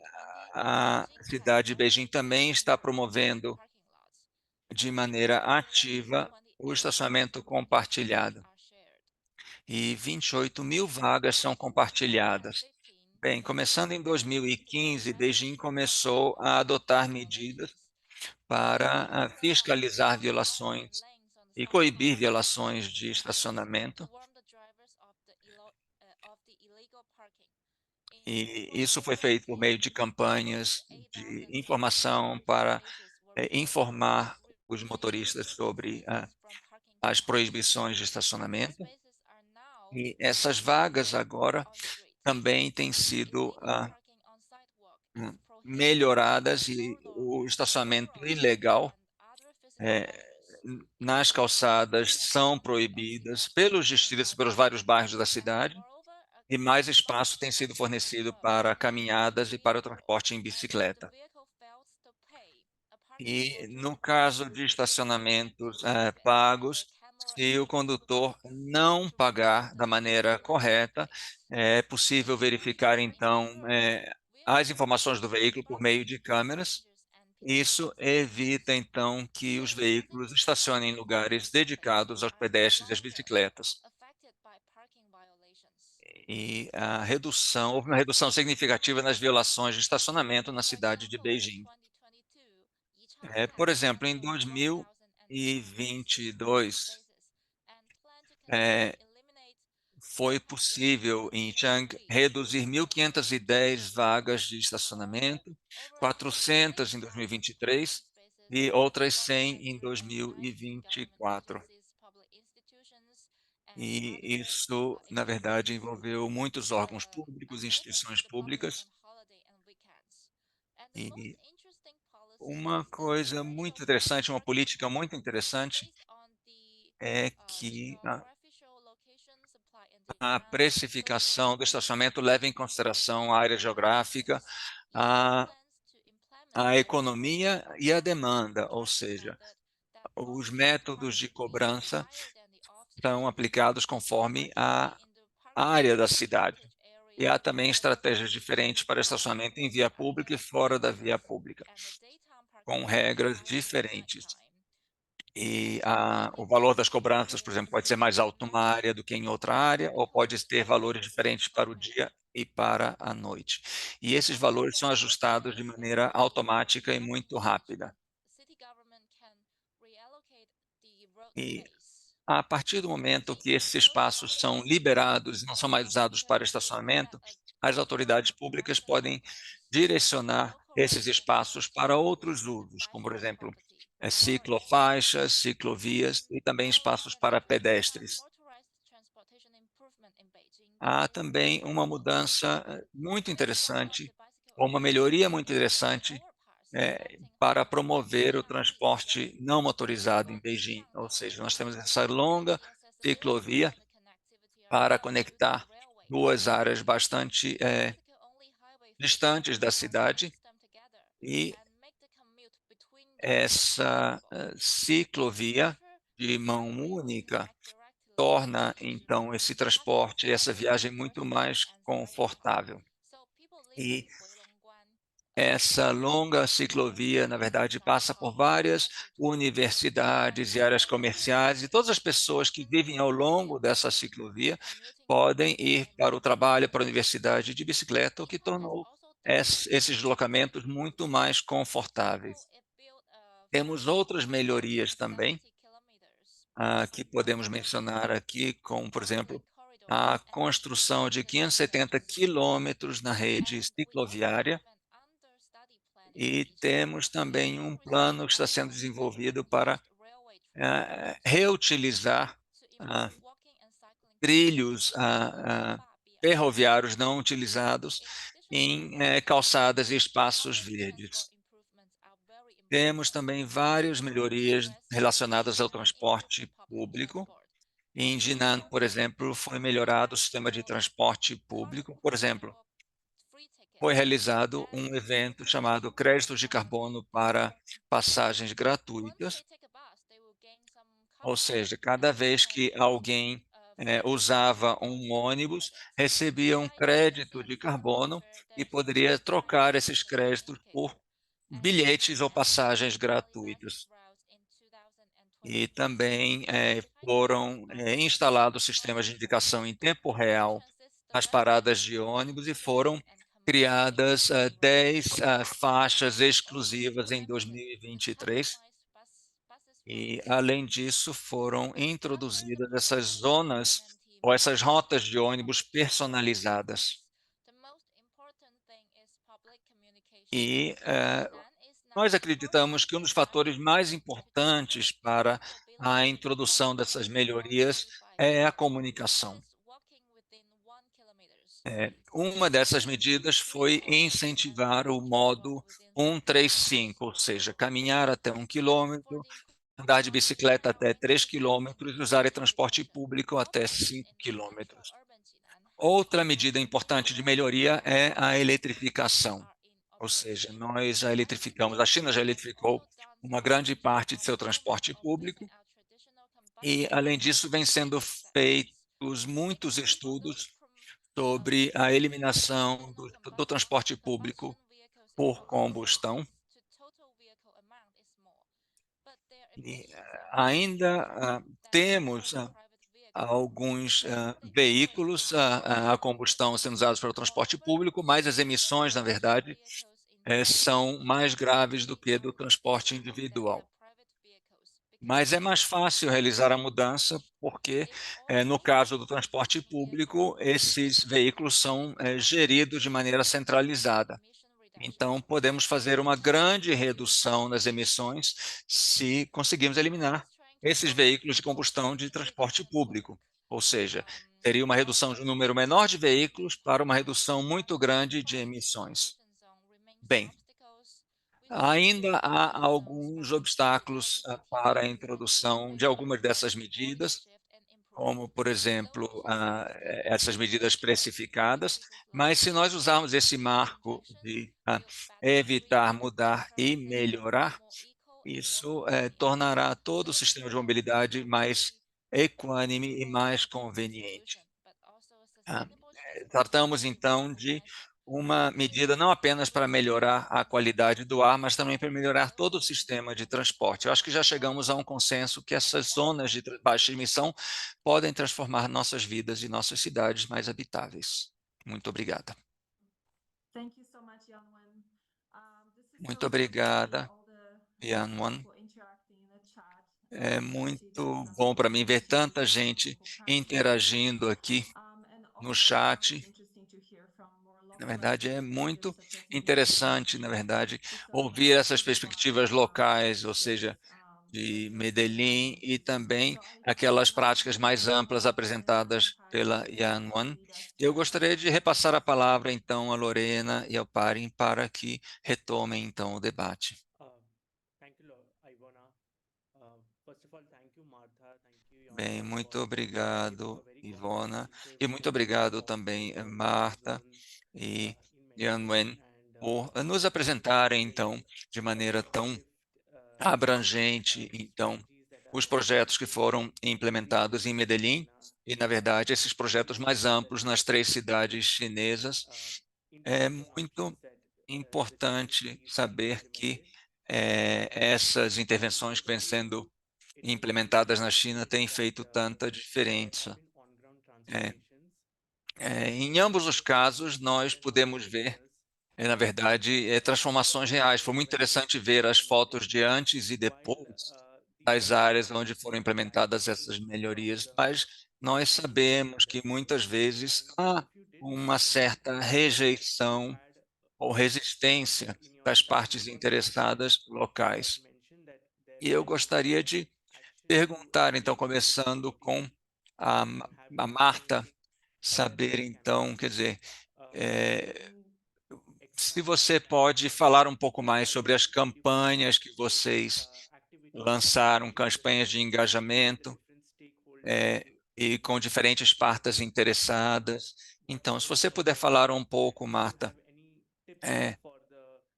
a cidade de Beijing também está promovendo de maneira ativa o estacionamento compartilhado. E 28.000 vagas são compartilhadas. Bem, começando em 2015, Beijing começou a adotar medidas para fiscalizar violações e coibir violações de estacionamento. E isso foi feito por meio de campanhas de informação para informar os motoristas sobre as proibições de estacionamento. E essas vagas agora também têm sido melhoradas e o estacionamento ilegal nas calçadas são proibidas pelos distritos, pelos vários bairros da cidade, e mais espaço tem sido fornecido para caminhadas e para o transporte em bicicleta. E no caso de estacionamentos pagos, se o condutor não pagar da maneira correta, é possível verificar, então, as informações do veículo por meio de câmeras. Isso evita, então, que os veículos estacionem em lugares dedicados aos pedestres e às bicicletas. E houve uma redução significativa nas violações de estacionamento na cidade de Beijing. Por exemplo, em 2022, foi possível em Chang reduzir 1.510 vagas de estacionamento, 400 em 2023 e outras 100 em 2024. E isso, na verdade, envolveu muitos órgãos públicos, instituições públicas. E uma coisa muito interessante, uma política muito interessante, é que a precificação do estacionamento leva em consideração a área geográfica, a economia e a demanda, ou seja, os métodos de cobrança são aplicados conforme a área da cidade. E há também estratégias diferentes para estacionamento em via pública e fora da via pública, com regras diferentes. E o valor das cobranças, por exemplo, pode ser mais alto numa área do que em outra área, ou pode ter valores diferentes para o dia e para a noite. E esses valores são ajustados de maneira automática e muito rápida. E a partir do momento que esses espaços são liberados e não são mais usados para estacionamento, as autoridades públicas podem direcionar esses espaços para outros usos, como, por exemplo, ciclofaixas, ciclovias e também espaços para pedestres. Há também uma mudança muito interessante, ou uma melhoria muito interessante para promover o transporte não motorizado em Beijing. Ou seja, nós temos essa longa ciclovia para conectar duas áreas bastante distantes da cidade, e essa ciclovia de mão única torna, então, esse transporte, essa viagem muito mais confortável. E essa longa ciclovia, na verdade, passa por várias universidades e áreas comerciais, e todas as pessoas que vivem ao longo dessa ciclovia podem ir para o trabalho, para a universidade de bicicleta, o que tornou esses deslocamentos muito mais confortáveis. Temos outras melhorias também, que podemos mencionar aqui, como, por exemplo, a construção de 570 quilômetros na rede cicloviária, e temos também um plano que está sendo desenvolvido para reutilizar trilhos ferroviários não utilizados em calçadas e espaços verdes. Temos também várias melhorias relacionadas ao transporte público. Em Jinan, por exemplo, foi melhorado o sistema de transporte público. Por exemplo, foi realizado um evento chamado Créditos de Carbono para passagens gratuitas, ou seja, cada vez que alguém usava um ônibus, recebia um crédito de carbono e poderia trocar esses créditos por bilhetes ou passagens gratuitas. E também foram instalados sistemas de indicação em tempo real nas paradas de ônibus, e foram criadas 10 faixas exclusivas em 2023. E, além disso, foram introduzidas essas zonas ou essas rotas de ônibus personalizadas. E nós acreditamos que um dos fatores mais importantes para a introdução dessas melhorias é a comunicação. Uma dessas medidas foi incentivar o modo 135, ou seja, caminhar até 1 quilômetro, andar de bicicleta até 3 quilômetros e usar o transporte público até 5 quilômetros. Outra medida importante de melhoria é a eletrificação, ou seja, nós já eletrificamos, a China já eletrificou uma grande parte de seu transporte público, e, além disso, vem sendo feitos muitos estudos sobre a eliminação do transporte público por combustão. E ainda temos alguns veículos a combustão sendo usados para o transporte público, mas as emissões, na verdade, são mais graves do que do transporte individual. Mas é mais fácil realizar a mudança porque, no caso do transporte público, esses veículos são geridos de maneira centralizada. Então, podemos fazer uma grande redução nas emissões se conseguirmos eliminar esses veículos de combustão de transporte público. Ou seja, teria uma redução de um número menor de veículos para uma redução muito grande de emissões. Bem, ainda há alguns obstáculos para a introdução de algumas dessas medidas, como, por exemplo, essas medidas precificadas, mas se nós usarmos esse marco de evitar, mudar e melhorar, isso tornará todo o sistema de mobilidade mais equânime e mais conveniente. Ah, Tratamos, então, de uma medida não apenas para melhorar a qualidade do ar, mas também para melhorar todo o sistema de transporte. Eu acho que já chegamos a um consenso que essas zonas de baixa emissão podem transformar nossas vidas e nossas cidades mais habitáveis. Muito obrigada. Thank you so much, Yanwen. This is Muito so good to see obrigada, all the Yanwen. people interacting in the chat. É To see muito there's bom some para mim ver questions tanta from gente local councillors. interagindo aqui And no also, chat. it's interesting to hear from more Na local verdade, é perspectives, muito such as interessante, na verdade, ouvir essas perspectivas locais, ou seja, de Medellín e também aquelas práticas mais amplas apresentadas pela Yanwan. Eu gostaria de repassar a palavra, então, a Lorena e ao Parin para que retomem, então, o debate. Thank you, Ivana. First of all, thank you, Martha. Thank you, Bem, Yanwen, muito for giving obrigado, a very Ivona, comprehensive e muito obrigado walkthrough também, of the green Marta zone e in Medellin Yanwen, and por nos apresentarem, explaining então, de maneira the tão shift abrangente, então, strategies that os are projetos que happening foram in implementados em regions of Medellín China e, na verdade, esses projetos mais amplos nas 3 cidades chinesas. in É terms of muito actions that the Chinese importante cities have saber que implemented. essas And intervenções que vêm sendo it has been implementadas na great China to têm see that feito tanta there have diferença. been on-ground É, transformations. Em ambos os casos, nós podemos ver, na verdade, transformações reais. Foi muito interessante ver as fotos de antes e depois das áreas onde foram implementadas essas melhorias, mas nós sabemos que muitas vezes há uma certa rejeição ou resistência das partes interessadas locais. E eu gostaria de perguntar, então, começando com a, a Marta, saber, então, quer dizer, se você pode falar um pouco mais sobre as campanhas que vocês lançaram, campanhas de engajamento, e com diferentes partes interessadas. Então, se você puder falar um pouco, Marta,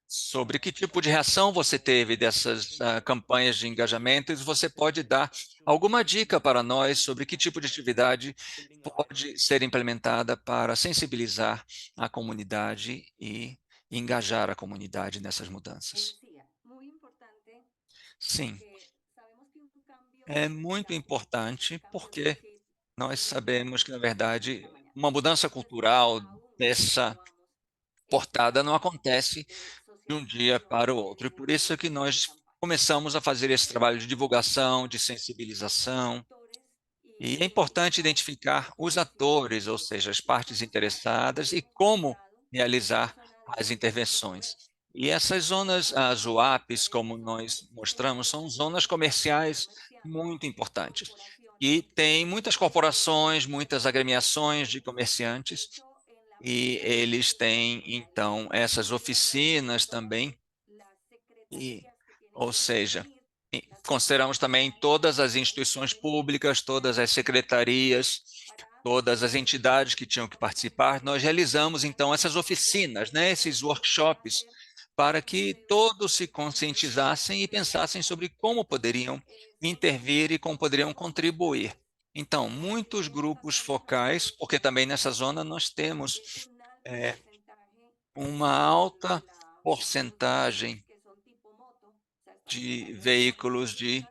sobre que tipo de reação você teve dessas campanhas de engajamento, e você pode dar alguma dica para nós sobre que tipo de atividade pode ser implementada para sensibilizar a comunidade e engajar a comunidade nessas mudanças. Sim, é muito importante porque nós sabemos que, na verdade, uma mudança cultural dessa portada não acontece de um dia para o outro. E por isso é que nós começamos a fazer esse trabalho de divulgação, de sensibilização. E é importante identificar os atores, ou seja, as partes interessadas, e como realizar as intervenções. E essas zonas, as UAPs, como nós mostramos, são zonas comerciais muito importantes. E tem muitas corporações, muitas agremiações de comerciantes, e eles têm, então, essas oficinas também, ou seja, consideramos também todas as instituições públicas, todas as secretarias, todas as entidades que tinham que participar. Nós realizamos, então, essas oficinas, né, esses workshops, para que todos se conscientizassem e pensassem sobre como poderiam intervir e como poderiam contribuir. Então, muitos grupos focais, porque também nessa zona nós temos uma alta porcentagem de veículos de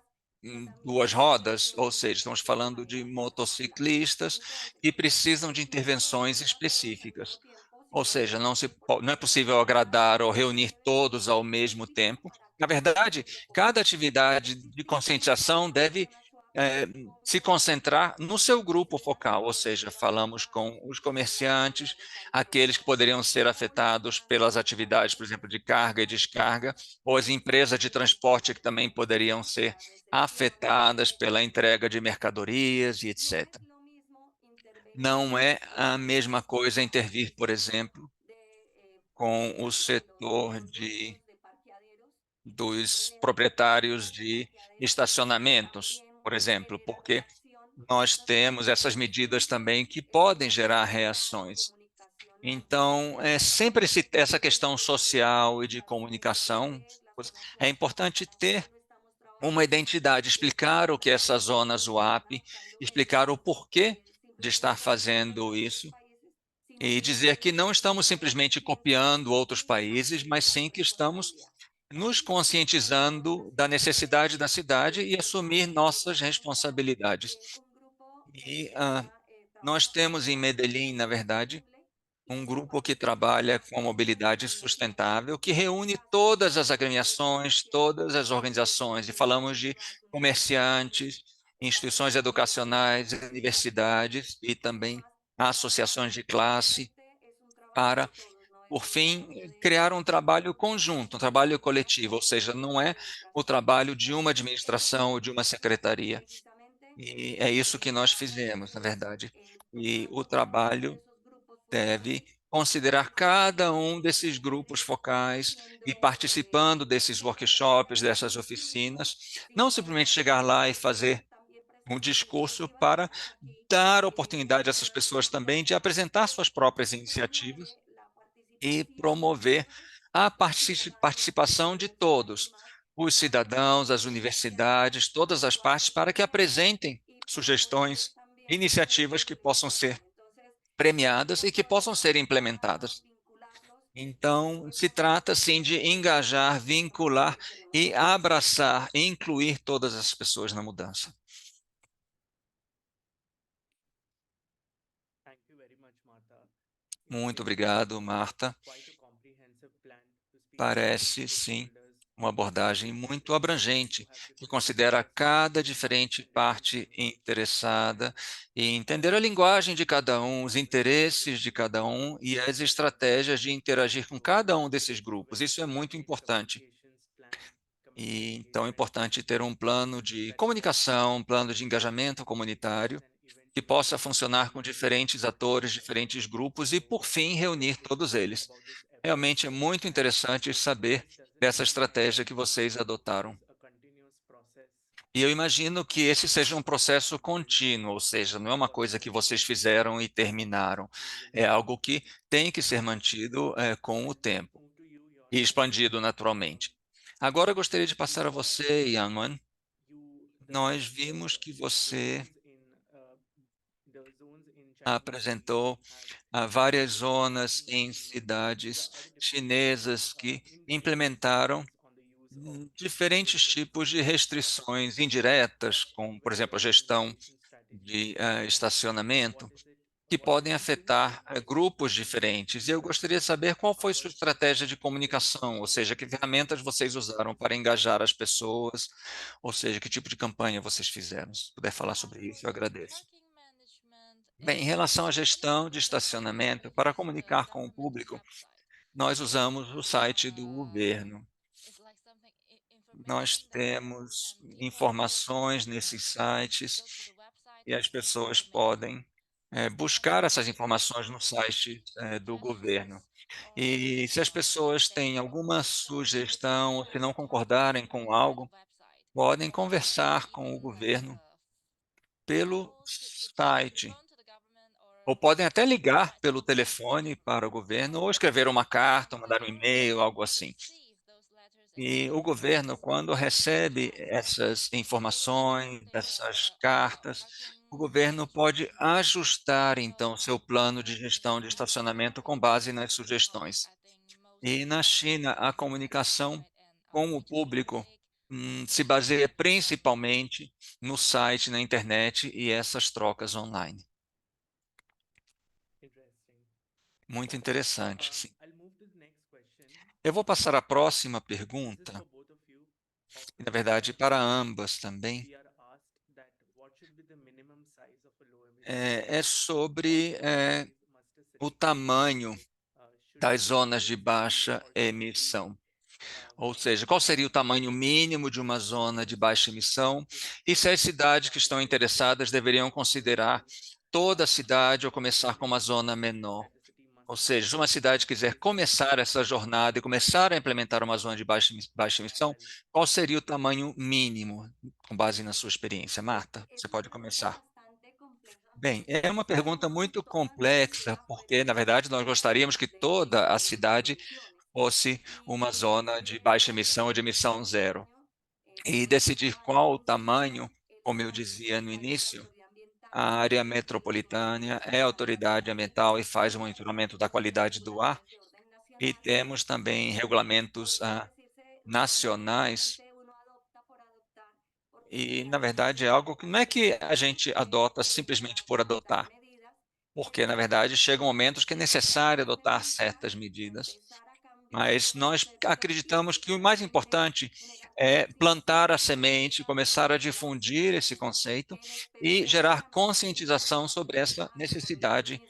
duas rodas, ou seja, estamos falando de motociclistas que precisam de intervenções específicas. Ou seja, não é possível agradar ou reunir todos ao mesmo tempo. Na verdade, cada atividade de conscientização deve se concentrar no seu grupo focal, ou seja, falamos com os comerciantes, aqueles que poderiam ser afetados pelas atividades, por exemplo, de carga e descarga, ou as empresas de transporte que também poderiam ser afetadas pela entrega de mercadorias e etc. Não é a mesma coisa intervir, por exemplo, com o setor dos proprietários de estacionamentos, por exemplo, porque nós temos essas medidas também que podem gerar reações. Então, é sempre essa questão social e de comunicação. É importante ter uma identidade, explicar o que é essa zona ZUAP, explicar o porquê de estar fazendo isso e dizer que não estamos simplesmente copiando outros países, mas sim que estamos nos conscientizando da necessidade da cidade e assumir nossas responsabilidades. E nós temos em Medellín, na verdade, um grupo que trabalha com a mobilidade sustentável, que reúne todas as agremiações, todas as organizações, e falamos de comerciantes, instituições educacionais, universidades e também associações de classe, para, por fim, criar um trabalho conjunto, um trabalho coletivo, ou seja, não é o trabalho de uma administração ou de uma secretaria. E é isso que nós fizemos, na verdade. E o trabalho deve considerar cada um desses grupos focais e participando desses workshops, dessas oficinas, não simplesmente chegar lá e fazer um discurso para dar oportunidade a essas pessoas também de apresentar suas próprias iniciativas e promover a participação de todos, os cidadãos, as universidades, todas as partes, para que apresentem sugestões, iniciativas que possam ser premiadas e que possam ser implementadas. Então, se trata, sim, de engajar, vincular e abraçar, e incluir todas as pessoas na mudança. Thank you very much, Martha. Muito It obrigado, seems Marta. quite a comprehensive plan to speak to Parece, sim, stakeholders uma abordagem and muito different parties abrangente, who have que different considera perspectives cada and diferente interests parte in this. interessada e entender a linguagem de cada um, os interesses de cada um e as estratégias de interagir com cada um desses grupos. Isso é muito importante. E então é importante ter um plano de comunicação, um plano de engajamento comunitário que possa funcionar com diferentes atores, diferentes grupos e, por fim, reunir todos eles. Realmente é muito interessante saber dessa estratégia que vocês adotaram. E eu imagino que esse seja um processo contínuo, ou seja, não é uma coisa que vocês fizeram e terminaram. É algo que tem que ser mantido com o tempo e expandido naturalmente. Agora eu gostaria de passar a você, Yanwan. Nós vimos que você apresentou várias zonas em cidades chinesas que implementaram diferentes tipos de restrições indiretas, como, por exemplo, a gestão de estacionamento, que podem afetar grupos diferentes. E eu gostaria de saber qual foi sua estratégia de comunicação, ou seja, que ferramentas vocês usaram para engajar as pessoas, ou seja, que tipo de campanha vocês fizeram. Se puder falar sobre isso, eu agradeço. Bem, em relação à gestão de estacionamento, para comunicar com o público, nós usamos o site do governo. Nós temos informações nesses sites e as pessoas podem buscar essas informações no site do governo. E se as pessoas têm alguma sugestão, ou se não concordarem com algo, podem conversar com o governo pelo site. Ou podem até ligar pelo telefone para o governo, ou escrever uma carta, mandar um e-mail, algo assim. E o governo, quando recebe essas informações, essas cartas, o governo pode ajustar, então, seu plano de gestão de estacionamento com base nas sugestões. E na China, a comunicação com o público se baseia principalmente no site, na internet e essas trocas online. Muito interessante, sim. Eu vou passar à próxima pergunta, e, na verdade, para ambas também. É sobre o tamanho das zonas de baixa emissão. Ou seja, qual seria o tamanho mínimo de uma zona de baixa emissão e se as cidades que estão interessadas deveriam considerar toda a cidade ou começar com uma zona menor. Ou seja, se uma cidade quiser começar essa jornada e começar a implementar uma zona de baixa emissão, qual seria o tamanho mínimo, com base na sua experiência? Marta, você pode começar. Bem, é uma pergunta muito complexa, porque, na verdade, nós gostaríamos que toda a cidade fosse uma zona de baixa emissão ou de emissão zero. e decidir qual o tamanho, como eu dizia no início, a área metropolitana é autoridade ambiental e faz o monitoramento da qualidade do ar, e temos também regulamentos nacionais, e, na verdade, é algo que não é que a gente adota simplesmente por adotar, porque, na verdade, chegam momentos que é necessário adotar certas medidas, mas nós acreditamos que o mais importante é plantar a semente, começar a difundir esse conceito e gerar conscientização sobre essa necessidade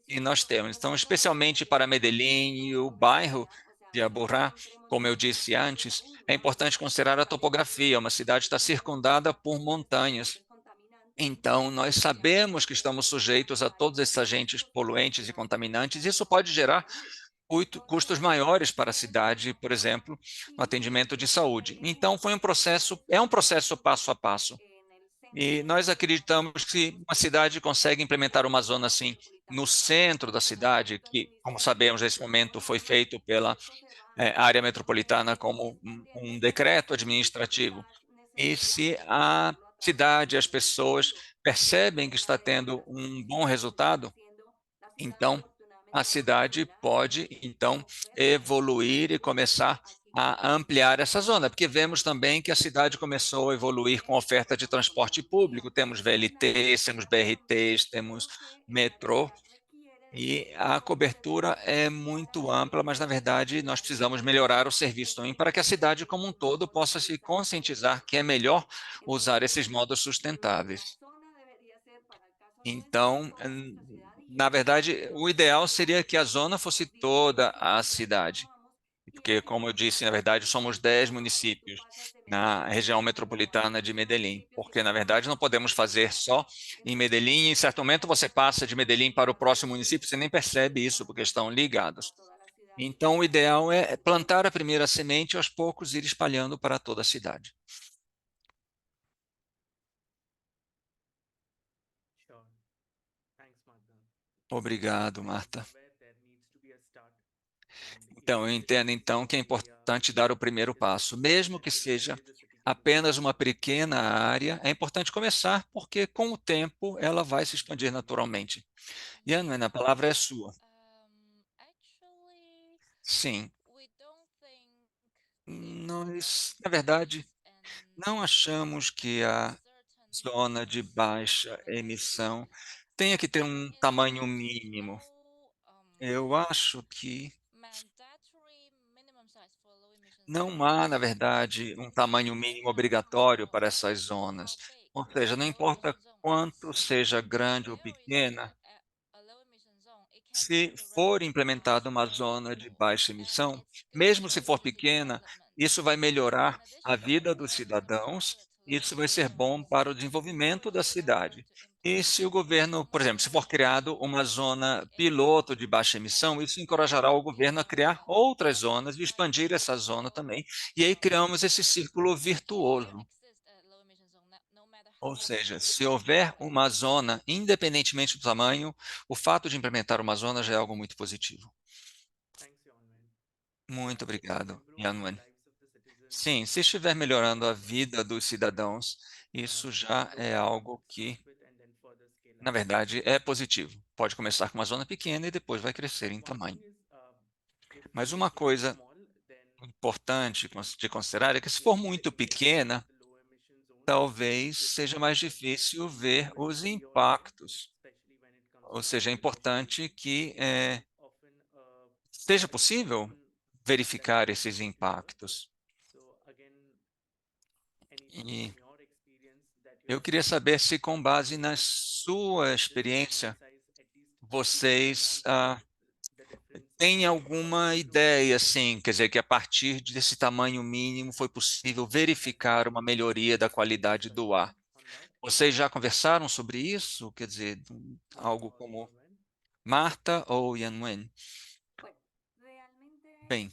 que nós temos. Então, especialmente para Medellín e o bairro de Aburrá, como eu disse antes, é importante considerar a topografia. Uma cidade está circundada por montanhas. Então, nós sabemos que estamos sujeitos a todos esses agentes poluentes e contaminantes. Isso pode gerar custos maiores para a cidade, por exemplo, no atendimento de saúde. Então, é um processo passo a passo. E nós acreditamos que uma cidade consegue implementar uma zona assim no centro da cidade, que, como sabemos, nesse momento foi feito pela área metropolitana como um decreto administrativo. E se a cidade, as pessoas percebem que está tendo um bom resultado, então a cidade pode então evoluir e começar a ampliar essa zona, porque vemos também que a cidade começou a evoluir com oferta de transporte público, temos VLTs, temos BRTs, temos metrô, e a cobertura é muito ampla, mas na verdade nós precisamos melhorar o serviço também para que a cidade como um todo possa se conscientizar que é melhor usar esses modos sustentáveis. Então, na verdade, o ideal seria que a zona fosse toda a cidade, porque, como eu disse, na verdade, somos 10 municípios na região metropolitana de Medellín, porque, na verdade, não podemos fazer só em Medellín, e em certo momento você passa de Medellín para o próximo município, você nem percebe isso, porque estão ligados. Então, o ideal é plantar a primeira semente e, aos poucos, ir espalhando para toda a cidade. Sure. Thanks, Martha. Obrigado, Marta. Somewhere there needs to be a start. And Então, even eu if it entendo is então que é only importante dar o primeiro this passo, much, mesmo that que will seja encourage the citizen to apenas do uma pequena área, é importante começar, porque com o tempo ela vai se expandir naturalmente. Yanwen, a palavra é sua. Actually, Sim, we don't think nós, na verdade, não achamos que a certain zona de baixa emissão tenha que ter um is tamanho there's mínimo. no Eu acho que mandatory minimum size for low emission não zones. há, na verdade, um tamanho mínimo obrigatório para essas zonas. Ou seja, não Low importa emission zone quanto is. seja If grande ou there is pequena, a low emission zone, it can se for directly implementada uma transform zona de people, baixa and emissão, it's good mesmo se for for city pequena, development. isso vai melhorar In a addition, vida dos in cidadãos, order to isso lower vai ser bom para o emissions, desenvolvimento da first we have cidade. to E se o implement governo, por exemplo, se more for criado uma zona piloto de baixa emissão, isso encorajará o governo a criar um, outras zonas e expandir essa zona também. E aí criamos esse círculo virtuoso. Ou seja, se houver uma zona, independentemente do tamanho, o fato de implementar uma zona já é algo muito positivo. Thanks, Yanwen. Muito If it's obrigado, improving the Yanwen. lives of the citizens, Sim, se estiver melhorando a vida dos cidadãos, isso já é slowly algo que, start with and then further scale na up. verdade, é positivo. Pode começar com uma zona pequena e depois vai crescer em One tamanho. thing is, if Mas it's uma too coisa small, then importante de considerar é que, se for maybe muito the impact of pequena, the low emission zone talvez would seja be mais difícil ver very os clear to them, impactos. especially when it comes Ou to seja, é air pollution. importante que Often, seja it's possível known that verificar it esses is lower. impactos. So again, anything E from your experience that you eu have queria seen saber se, com base na sua this minimum experiência, size at least vocês demonstrate the difference têm or alguma improve the ideia, difference. assim, quer dizer, que a partir desse tamanho mínimo foi possível verificar uma melhoria da qualidade do ar. On that, Vocês já conversaram sobre isso? Quer dizer, Martha algo or como Yanwen? Marta ou Yanwen? Bem,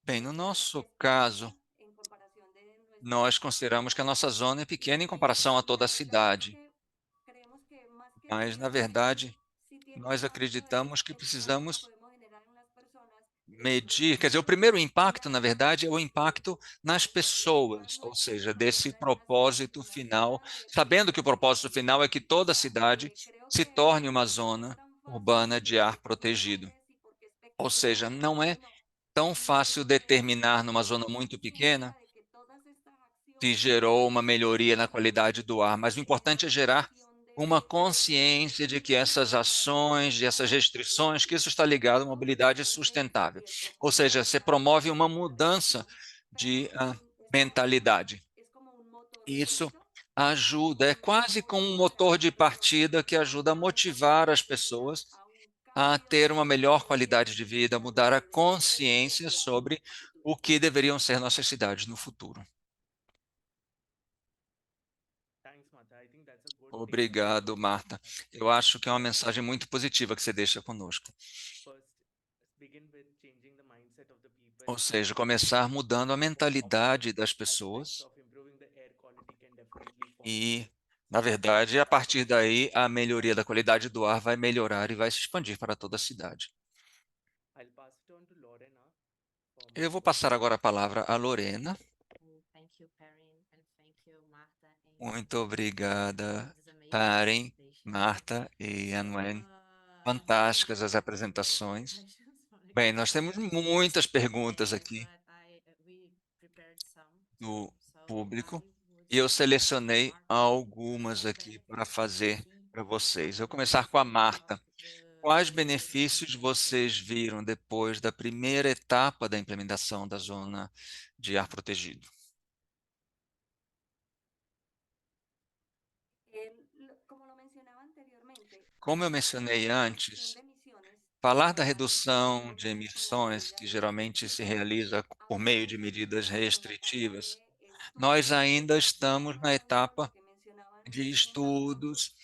bem, no nosso caso, nós consideramos que a nossa zona é pequena em comparação a toda a cidade, mas, na verdade, nós acreditamos que precisamos medir, quer dizer, o primeiro impacto, na verdade, é o impacto nas pessoas, ou seja, desse propósito final, sabendo que o propósito final é que toda a cidade se torne uma zona urbana de ar protegido. Ou seja, não é tão fácil determinar numa zona muito pequena se gerou uma melhoria na qualidade do ar, mas o importante é gerar uma consciência de que essas ações, de essas restrições, que isso está ligado à mobilidade sustentável. Ou seja, você promove uma mudança de mentalidade. Isso ajuda, é quase como um motor de partida que ajuda a motivar as pessoas a ter uma melhor qualidade de vida, mudar a consciência sobre o que deveriam ser nossas cidades no futuro. Thanks, Martha. I think that's a good takeaway. Obrigado, Marta. Eu acho que é uma mensagem muito positiva que você deixa conosco. First, begin with changing the mindset of the people. Ou seja, começar mudando a mentalidade das Aspects pessoas of improving the air quality can definitely follow. e, na verdade, a partir daí, a melhoria da qualidade do ar vai melhorar e vai se expandir para toda a cidade. I'll pass it on to Lorena for Eu vou more passar agora a palavra à Lorena. Thank you, Perrin, and thank you, Martha and Muito obrigada, this amazing Karen, presentation. Marta e Anwen. Uh, Fantásticas as I have apresentações. questions for the Bem, nós temos questions muitas perguntas today, aqui but we prepared some do too. So público I would e eu start with selecionei Martha. algumas What aqui para benefits do you fazer see para vocês. Eu vou after começar com a scaling Marta. up the Quais zone benefícios implementation? vocês viram depois da primeira etapa da implementação da zona de ar protegido? Como eu mencionei antes, falar da redução de emissões, que geralmente se realiza por meio de medidas restritivas, nós ainda estamos na etapa de estudos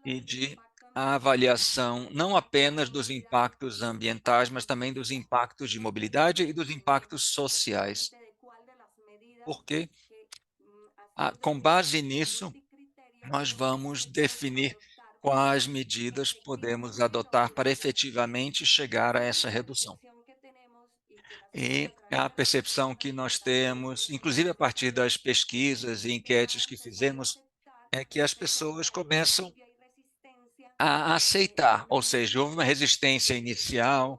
e de avaliação, não apenas dos impactos ambientais, mas também dos impactos de mobilidade e dos impactos sociais. Porque, com base nisso, nós vamos definir quais medidas podemos adotar para efetivamente chegar a essa redução. E a percepção que nós temos, inclusive a partir das pesquisas e enquetes que fizemos, é que as pessoas começam a aceitar, ou seja, houve uma resistência inicial,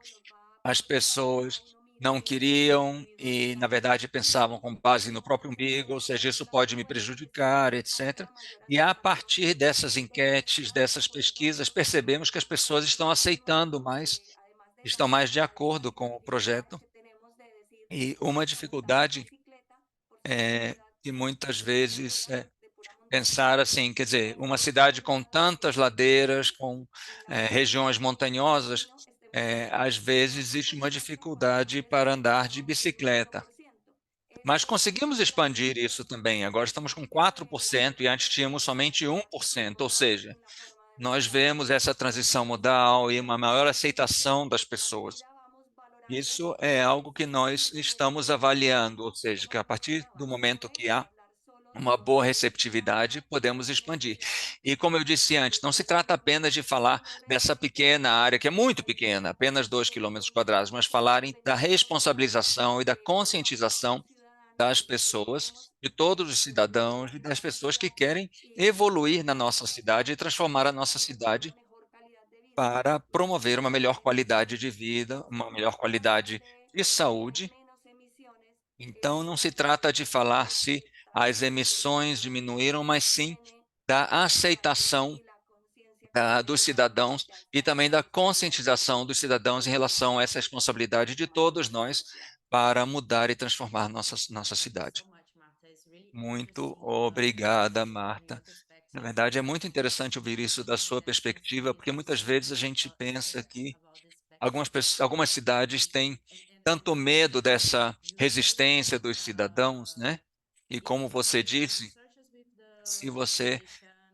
as pessoas não queriam e, na verdade, pensavam com base no próprio umbigo, ou seja, isso pode me prejudicar, etc. E a partir dessas enquetes, dessas pesquisas, percebemos que as pessoas estão aceitando mais, estão mais de acordo com o projeto. E uma dificuldade é que muitas vezes pensar assim, quer dizer, uma cidade com tantas ladeiras, com regiões montanhosas, às vezes existe uma dificuldade para andar de bicicleta. Mas conseguimos expandir isso também. Agora estamos com 4% e antes tínhamos somente 1%, ou seja, nós vemos essa transição modal e uma maior aceitação das pessoas. Isso é algo que nós estamos avaliando, ou seja, que a partir do momento que há uma boa receptividade, podemos expandir. E como eu disse antes, não se trata apenas de falar dessa pequena área, que é muito pequena, apenas 2 quilômetros quadrados, mas falarem da responsabilização e da conscientização das pessoas, de todos os cidadãos e das pessoas que querem evoluir na nossa cidade e transformar a nossa cidade para promover uma melhor qualidade de vida, uma melhor qualidade de saúde. Então, não se trata de falar se as emissões diminuíram, mas sim da aceitação dos cidadãos e também da conscientização dos cidadãos em relação a essa responsabilidade de todos nós para mudar e transformar nossa cidade. Muito obrigada, Marta. Na verdade, é muito interessante ouvir isso da sua perspectiva, porque muitas vezes a gente pensa que algumas cidades têm tanto medo dessa resistência dos cidadãos, né? E como você disse, se você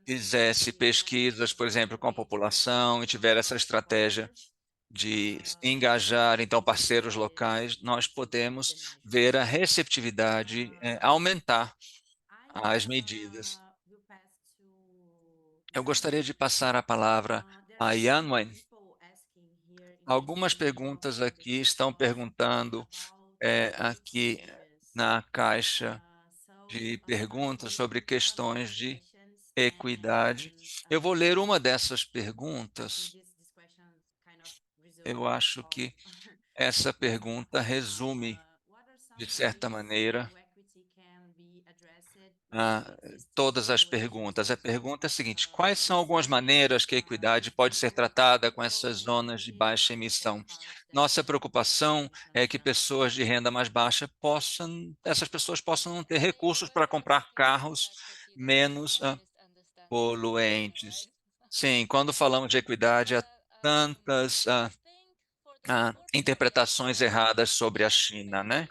fizesse pesquisas, por exemplo, com a população e tiver essa estratégia de engajar, então, parceiros locais, nós podemos ver a receptividade aumentar as medidas. Eu gostaria de passar a palavra a Yanwen. Algumas perguntas aqui estão perguntando aqui na caixa de perguntas sobre questões de equidade. Eu vou ler uma dessas perguntas. Eu acho que essa pergunta resume, de certa maneira, todas as perguntas. A pergunta é a seguinte: quais são algumas maneiras que a equidade pode ser tratada com essas zonas de baixa emissão? Nossa preocupação é que pessoas de renda mais baixa essas pessoas possam não ter recursos para comprar carros menos poluentes. Sim, quando falamos de equidade, há tantas interpretações erradas sobre a China, né?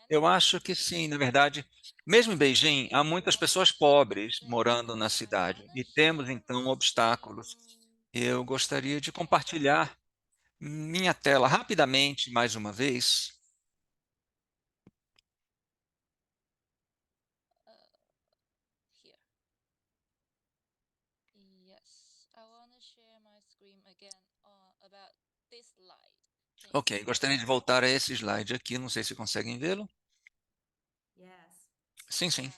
Eu acho que sim, na verdade, mesmo em Beijing, há muitas pessoas pobres morando na cidade e temos então obstáculos. Eu gostaria de compartilhar minha tela rapidamente mais uma vez. Here. Yes, I want to share my screen again about this slide. Can you Ok, see gostaria de voltar a esse slide aqui, não sei se conseguem vê-lo. Yes. Sim, sim.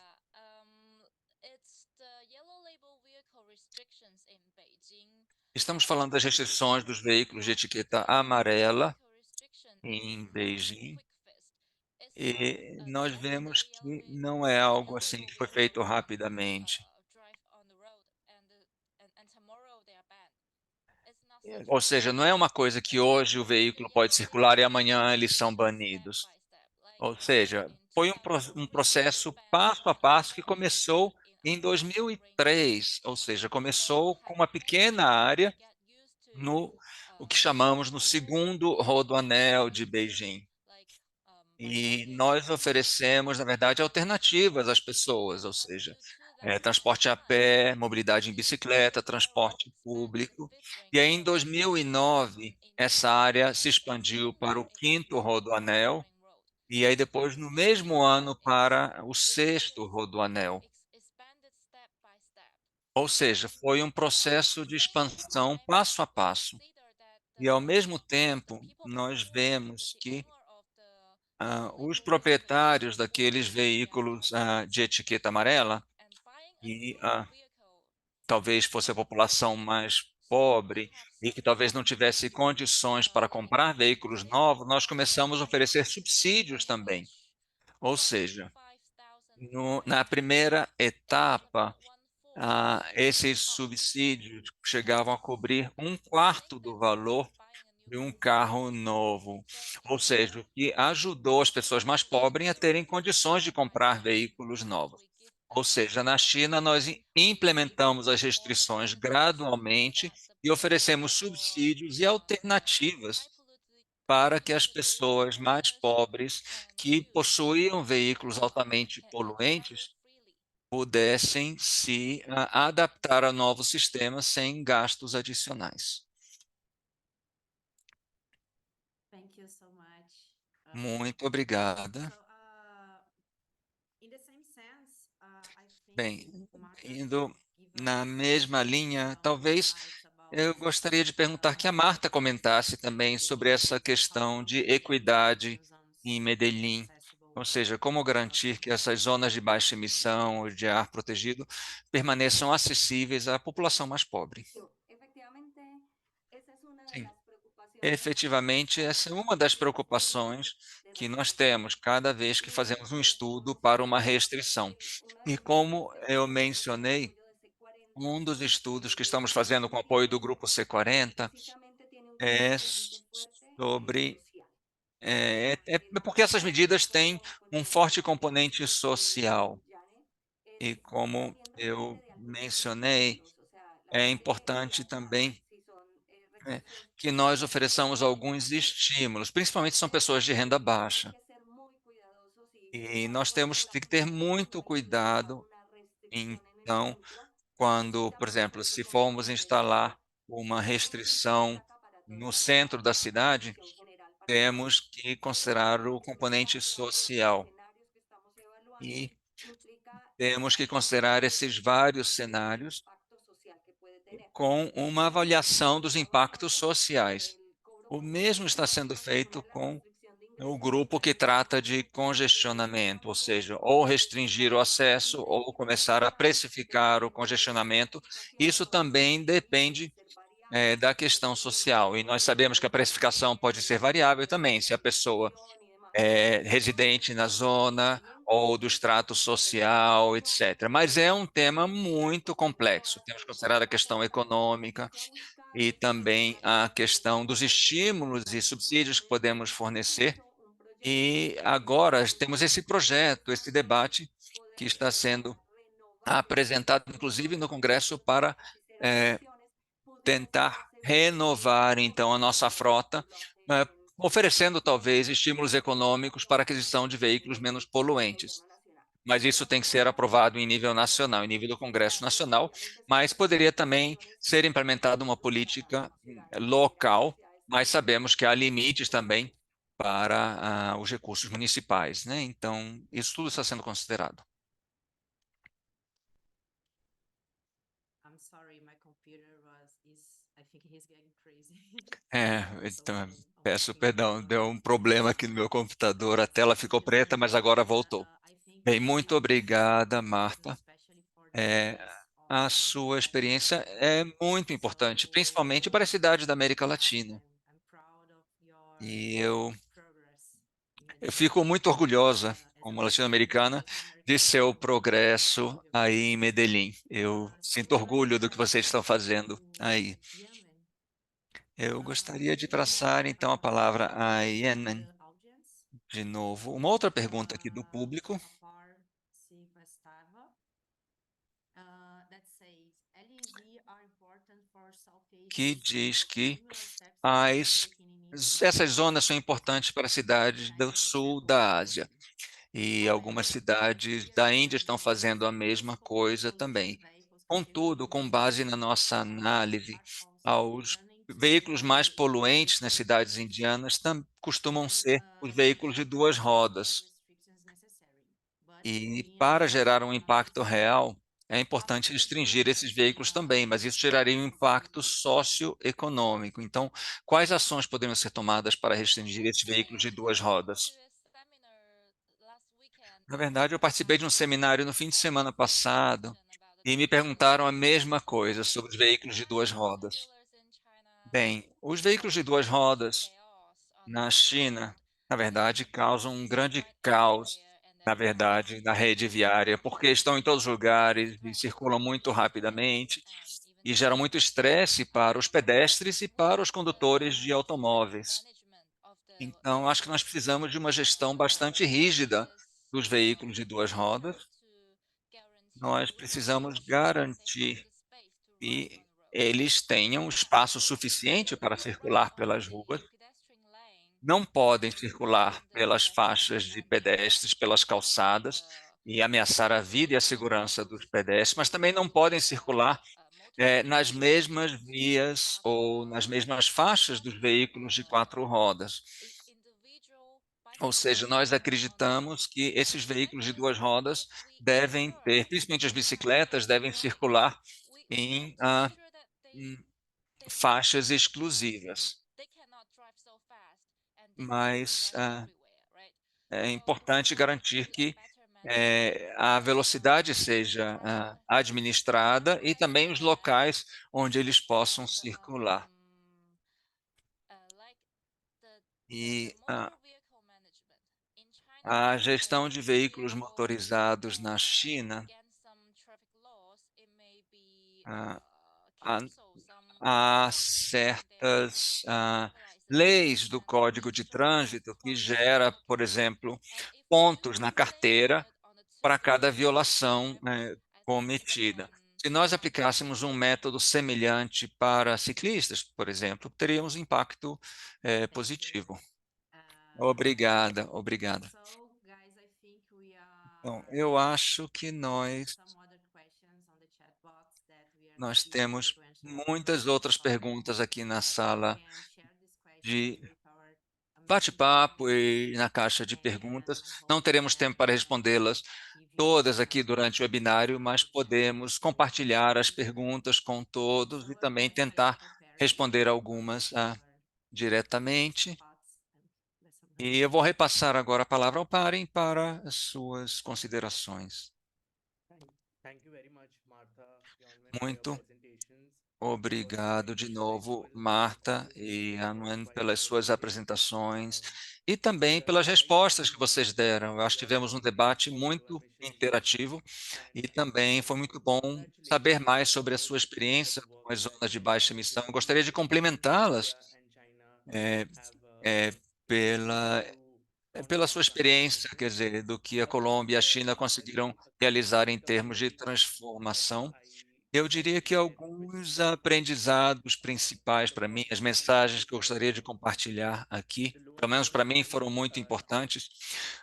It's the yellow label vehicle restrictions in Beijing. Estamos falando das restrições dos veículos de etiqueta amarela em Beijing. E nós vemos que não é algo assim que foi feito rapidamente. Ou seja, não é uma coisa que hoje o veículo pode circular e amanhã eles são banidos. Ou seja, foi um processo passo a passo que começou em 2003, ou seja, começou com uma pequena área no o que chamamos no segundo rodoanel de Beijing. E nós oferecemos, na verdade, alternativas às pessoas, ou seja, transporte a pé, mobilidade em bicicleta, transporte público. E aí, em 2009, essa área se expandiu para o quinto rodoanel, e aí depois, no mesmo ano, para o sexto rodoanel. Ou seja, foi um processo de expansão passo a passo. E, ao mesmo tempo, nós vemos que os proprietários daqueles veículos de etiqueta amarela, e talvez fosse a população mais pobre e que talvez não tivesse condições para comprar veículos novos, nós começamos a oferecer subsídios também. Ou seja, na primeira etapa, esses subsídios chegavam a cobrir um quarto do valor de um carro novo, ou seja, o que ajudou as pessoas mais pobres a terem condições de comprar veículos novos. Ou seja, na China, nós implementamos as restrições gradualmente e oferecemos subsídios e alternativas para que as pessoas mais pobres que possuíam veículos altamente poluentes pudessem se adaptar a novos sistemas sem gastos adicionais. Thank you so much. Muito obrigada. In the same sense, I think Bem, Martha indo give na us mesma linha, talvez insights about eu gostaria de perguntar que a Marta comentasse também sobre essa questão de equidade em Medellín, ou seja, como garantir que essas zonas de baixa emissão ou de ar protegido permaneçam acessíveis à população mais pobre. Sim, efetivamente, essa é uma das preocupações que nós temos cada vez que fazemos um estudo para uma restrição. E como eu mencionei, um dos estudos que estamos fazendo com apoio do Grupo C40 é sobre. É porque essas medidas têm um forte componente social. E como eu mencionei, é importante também que nós ofereçamos alguns estímulos, principalmente são pessoas de renda baixa. E nós temos que ter muito cuidado, então, quando, por exemplo, se formos instalar uma restrição no centro da cidade, temos que considerar o componente social e temos que considerar esses vários cenários com uma avaliação dos impactos sociais. O mesmo está sendo feito com o grupo que trata de congestionamento, ou seja, ou restringir o acesso ou começar a precificar o congestionamento. Isso também depende da questão social. E nós sabemos que a precificação pode ser variável também, se a pessoa é residente na zona ou do extrato social, etc. Mas é um tema muito complexo. Temos que considerar a questão econômica e também a questão dos estímulos e subsídios que podemos fornecer. E agora temos esse projeto, esse debate que está sendo apresentado, inclusive, no Congresso para tentar renovar, então, a nossa frota, oferecendo, talvez, estímulos econômicos para a aquisição de veículos menos poluentes. Mas isso tem que ser aprovado em nível nacional, em nível do Congresso Nacional, mas poderia também ser implementada uma política local, mas sabemos que há limites também para os recursos municipais, né? Então, isso tudo está sendo considerado. I'm sorry, my computer I think he's getting crazy. Então, peço perdão, deu um problema aqui no meu computador, a tela ficou preta, mas agora voltou. Bem, muito obrigada, Marta. A sua experiência é muito importante, principalmente para a cidade da América Latina. E eu fico muito orgulhosa, como latino-americana, de seu progresso aí em Medellín. Eu sinto orgulho do que vocês estão fazendo aí. Eu gostaria de passar, então, a palavra a Yemen de novo. Uma outra pergunta aqui do público, que diz que essas zonas são importantes para cidades do sul da Ásia. E algumas cidades da Índia estão fazendo a mesma coisa também. Contudo, com base na nossa análise, os veículos mais poluentes nas cidades indianas costumam ser os veículos de duas rodas. E para gerar um impacto real, é importante restringir esses veículos também, mas isso geraria um impacto socioeconômico. Então, quais ações poderiam ser tomadas para restringir esses veículos de duas rodas? Na verdade, eu participei de um seminário no fim de semana passado e me perguntaram a mesma coisa sobre os veículos de duas rodas. Bem, os veículos de duas rodas na China, na verdade, causam um grande caos, na verdade, na rede viária, porque estão em todos os lugares e circulam muito rapidamente e geram muito estresse para os pedestres e para os condutores de automóveis. Então, acho que nós precisamos de uma gestão bastante rígida dos veículos de duas rodas. Nós precisamos garantir que eles tenham espaço suficiente para circular pelas ruas, não podem circular pelas faixas de pedestres, pelas calçadas e ameaçar a vida e a segurança dos pedestres, mas também não podem circular nas mesmas vias ou nas mesmas faixas dos veículos de quatro rodas. Ou seja, nós acreditamos que esses veículos de duas rodas devem ter, principalmente as bicicletas, devem circular em faixas exclusivas. Mas é importante garantir que a velocidade seja administrada e também os locais onde eles possam circular. E a gestão de veículos motorizados na China, há certas leis do Código de Trânsito que gera, por exemplo, pontos na carteira para cada violação cometida. Se nós aplicássemos um método semelhante para ciclistas, por exemplo, teríamos impacto positivo. Obrigada, obrigada. Então, eu acho que nós temos muitas outras perguntas aqui na sala de bate-papo e na caixa de perguntas. Não teremos tempo para respondê-las todas aqui durante o webinário, mas podemos compartilhar as perguntas com todos e também tentar responder algumas diretamente. thoughts and lesson learned. E eu vou repassar agora a palavra ao Paren para as suas considerações. Thank you very much, Martha, Yeonmin, for your Muito presentations. obrigado de novo, Marta e Anwen, pelas suas apresentações e também pelas respostas que vocês deram. Eu acho que tivemos um debate muito interativo e também foi muito bom saber mais sobre a sua experiência com as zonas de baixa emissão. Eu gostaria de cumprimentá-las pela pela sua experiência, quer dizer, do que a Colômbia e a China conseguiram realizar em termos de transformação. Eu diria que alguns aprendizados principais para mim, as mensagens que eu gostaria de compartilhar aqui, pelo menos para mim, foram muito importantes.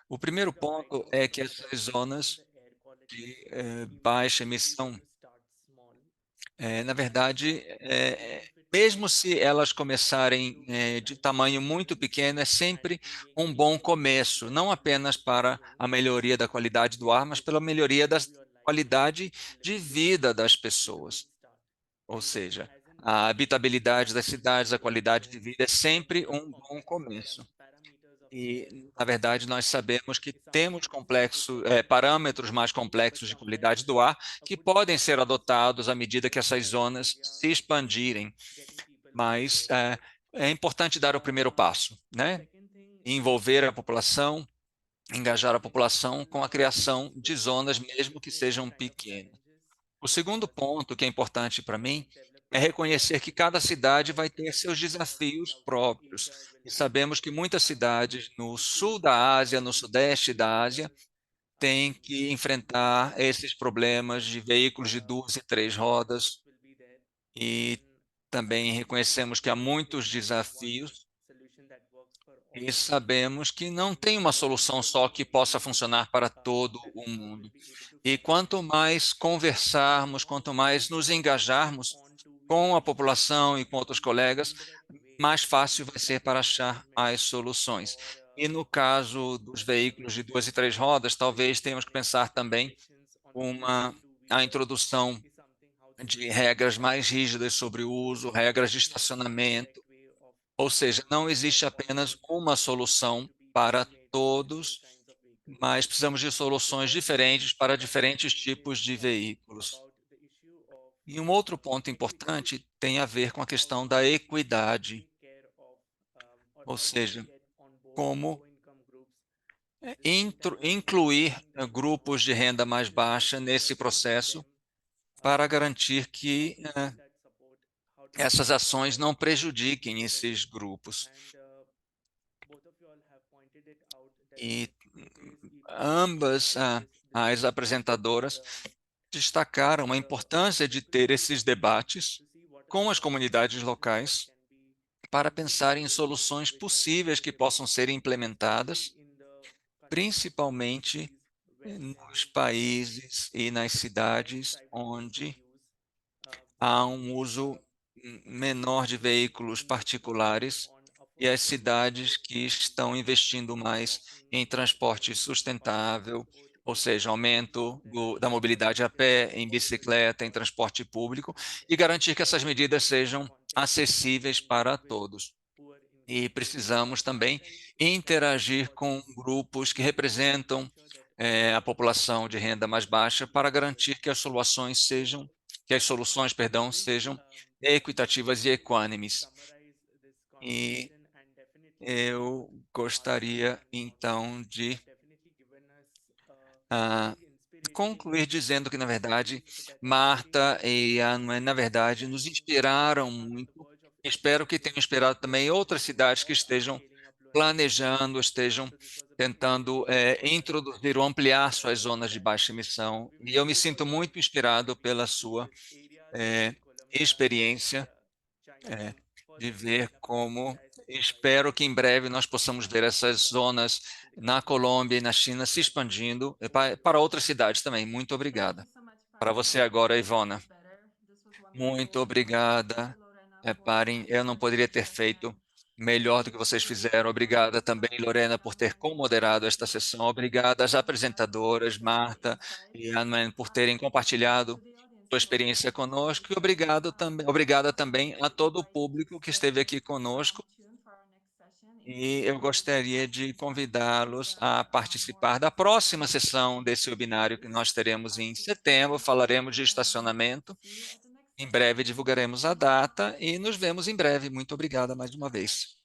O primeiro ponto é que essas zonas de baixa emissão, na verdade, mesmo se elas começarem de tamanho muito pequeno, é sempre um bom começo, não apenas para a melhoria da qualidade do ar, mas pela melhoria da qualidade de vida das pessoas. Ou seja, a habitabilidade das cidades, a qualidade de vida é sempre um bom começo. E, na verdade, nós sabemos que temos parâmetros mais complexos de qualidade do ar que podem ser adotados à medida que essas zonas se expandirem. Mas é importante dar o primeiro passo, né? Envolver a população, engajar a população com a criação de zonas, mesmo que sejam pequenas. O segundo ponto que é importante para mim é reconhecer que cada cidade vai ter seus desafios próprios. E sabemos que muitas cidades no sul da Ásia, no sudeste da Ásia, têm que enfrentar esses problemas de veículos de 2 e 3 rodas. E também reconhecemos que há muitos desafios e sabemos que não tem uma solução só que possa funcionar para todo o mundo. E quanto mais conversarmos, quanto mais nos engajarmos com a população e com outros colegas, mais fácil vai ser para achar as soluções. E no caso dos veículos de 2 e 3 rodas, talvez tenhamos que pensar também a introdução de regras mais rígidas sobre o uso, regras de estacionamento. Ou seja, não existe apenas uma solução para todos, mas precisamos de soluções diferentes para diferentes tipos de veículos. E um outro ponto importante tem a ver com a questão da equidade, ou seja, como incluir grupos de renda mais baixa nesse processo para garantir que essas ações não prejudiquem esses grupos. E ambas as apresentadoras destacaram a importância de ter esses debates com as comunidades locais para pensar em soluções possíveis que possam ser implementadas, principalmente nos países e nas cidades onde há um uso menor de veículos particulares e as cidades que estão investindo mais em transporte sustentável, ou seja, aumento da mobilidade a pé, em bicicleta, em transporte público, e garantir que essas medidas sejam acessíveis para todos. E precisamos também interagir com grupos que representam a população de renda mais baixa para garantir que as soluções sejam equitativas e equânimes. E eu gostaria, então, de concluir dizendo que, na verdade, Marta e Anne, na verdade, nos inspiraram muito. Espero que tenham inspirado também outras cidades que estejam planejando, estejam tentando introduzir ou ampliar suas zonas de baixa emissão. E eu me sinto muito inspirado pela sua experiência de ver como espero que em breve nós possamos ver essas zonas na Colômbia e na China se expandindo para outras cidades também. Muito obrigada. Para você agora, Ivona. Muito obrigada. Reparem, eu não poderia ter feito melhor do que vocês fizeram. Obrigada também, Lorena, por ter comoderado esta sessão. Obrigada às apresentadoras, Marta e Anne, por terem compartilhado sua experiência conosco. E obrigada também a todo o público que esteve aqui conosco. E eu gostaria de convidá-los a participar da próxima sessão desse webinário que nós teremos em setembro. Falaremos de estacionamento. Em breve divulgaremos a data e nos vemos em breve. Muito obrigada mais uma vez.